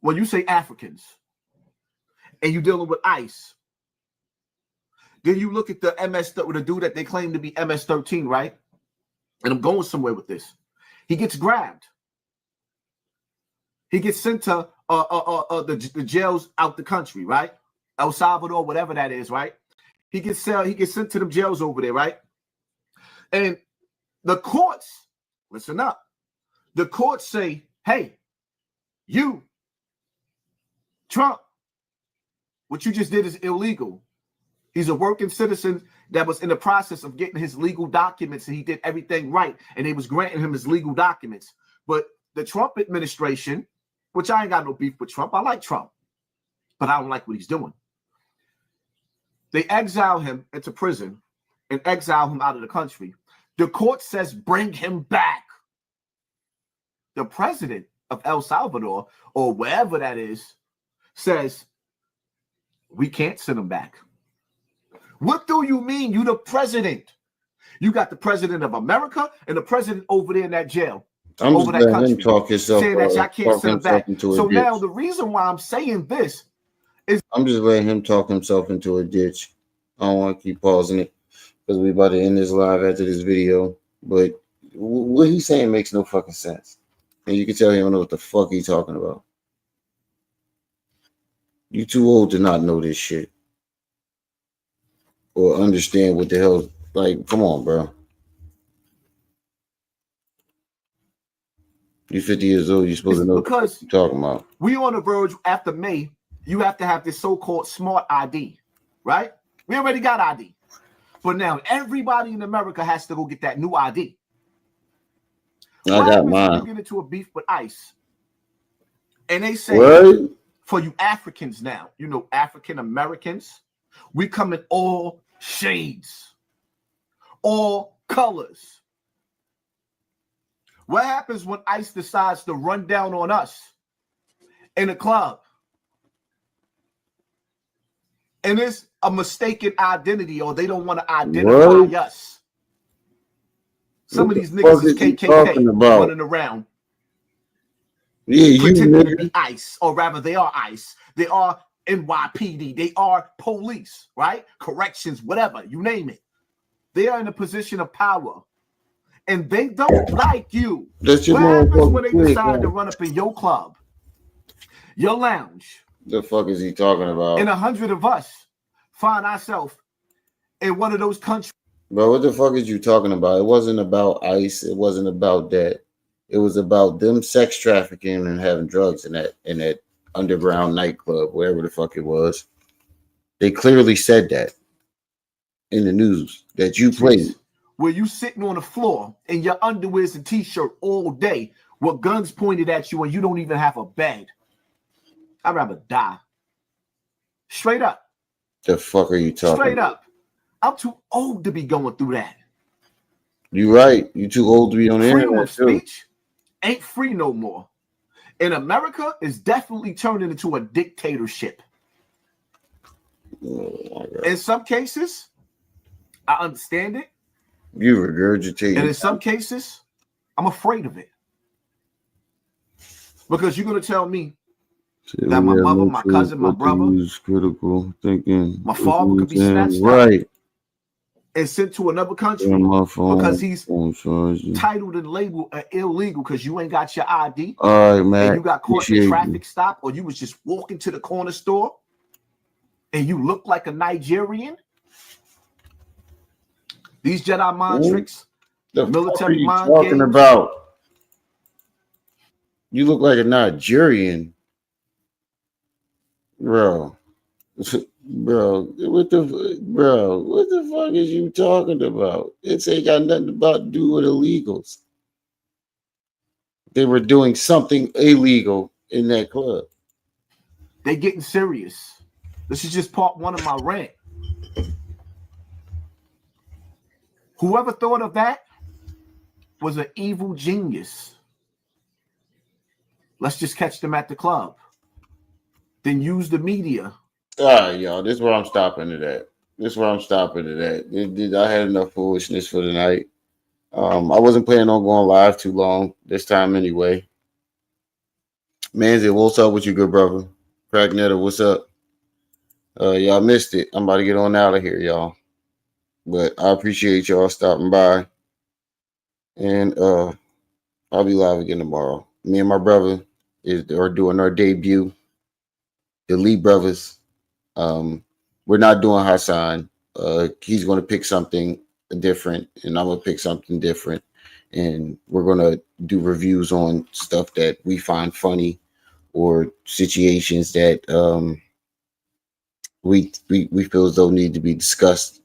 S3: when you say Africans and you're dealing with ICE, then you look at the the dude that they claim to be MS-13, right? And I'm going somewhere with this. He gets grabbed. He gets sent to the jails out the country, right? El Salvador, whatever that is, right? He gets sent to the jails over there, right? And the courts, listen up. The courts say, hey, you, Trump, what you just did is illegal. He's a working citizen that was in the process of getting his legal documents, and he did everything right, and they was granting him his legal documents. But the Trump administration, which I ain't got no beef with Trump, I like Trump, but I don't like what he's doing. They exile him into prison and exile him out of the country. The court says bring him back. The president of El Salvador, or wherever that is, says we can't send him back. What do you mean? You the president. You got the president of America and the president over there in that jail.
S1: I'm
S3: over
S1: just
S3: that
S1: letting him
S3: country,
S1: talk himself.
S3: saying that y'all can't send him back. So now
S1: ditch.
S3: the reason why I'm saying this is
S1: I'm just letting him talk himself into a ditch. I don't want to keep pausing it because we about to end this live after this video. But what he's saying makes no fucking sense. And you can tell he don't know what the fuck he's talking about. You too old to not know this shit. Or understand what the hell. Like, come on, bro. You're 50 years old. You're supposed to know what you're talking about.
S3: We on the verge after May. You have to have this so-called smart ID, right? We already got ID. But now everybody in America has to go get that new ID.
S1: I got mine.
S3: You get into a beef with ICE. And they say,
S1: what?
S3: For you Africans now, you know, African Americans, we come in all shades, all colors. What happens when ICE decides to run down on us in a club? And it's a mistaken identity, or they don't want to identify us. Some of these niggas is KKK running around.
S1: Yeah,
S3: pretending to be ICE, or rather they are ICE. They are NYPD. They are police, right? Corrections, whatever, you name it. They are in a position of power. And they don't like you. What happens when they decide to run up in your club, your lounge?
S1: The fuck is he talking about?
S3: And 100 of us find ourselves in one of those countries.
S1: Bro, what the fuck is you talking about? It wasn't about ICE. It wasn't about that. It was about them sex trafficking and having drugs in that underground nightclub, wherever the fuck it was. They clearly said that in the news that you played.
S3: Where you sitting on the floor in your underwears and t-shirt all day with guns pointed at you and you don't even have a bed. I'd rather die. Straight up.
S1: The fuck are you talking
S3: Straight up. I'm too old to be going through that.
S1: You right. You too old to be on the internet.
S3: Freedom of speech ain't free no more. in America is definitely turning into a dictatorship. In some cases, I understand it.
S1: You regurgitate.
S3: And in some cases, I'm afraid of it. Because you're going to tell me that my mother, my cousin, my brother,
S1: critical thinking,
S3: my father could be snatched
S1: right
S3: up and sent to another country because he's titled and labeled illegal because you ain't got your ID.
S1: All right, man.
S3: And you got caught in a traffic stop, or you was just walking to the corner store and you look like a Nigerian. These Jedi mind tricks,
S1: the
S3: military mind
S1: talking
S3: games.
S1: About? You look like a Nigerian, bro. Bro, what the fuck is you talking about? It ain't got nothing about to do with illegals. They were doing something illegal in that club.
S3: They getting serious. This is just part one of my rant. Whoever thought of that was an evil genius. Let's just catch them at the club. Then use the media.
S1: All right, y'all. This is where I'm stopping it at. I had enough foolishness for tonight. I wasn't planning on going live too long this time anyway. Manzi, what's up with you, good brother? Cracknetter, what's up? Y'all missed it. I'm about to get on out of here, y'all. But I appreciate y'all stopping by. And I'll be live again tomorrow. Me and my brother are doing our debut. The Lee brothers. We're not doing Hassan. He's going to pick something different, and I'm going to pick something different. And we're going to do reviews on stuff that we find funny or situations that we feel as though need to be discussed.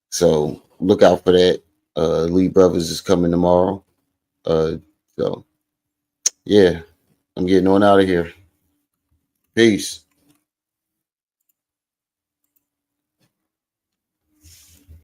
S1: So look out for that. Lee Brothers is coming tomorrow. So yeah, I'm getting on out of here. Peace.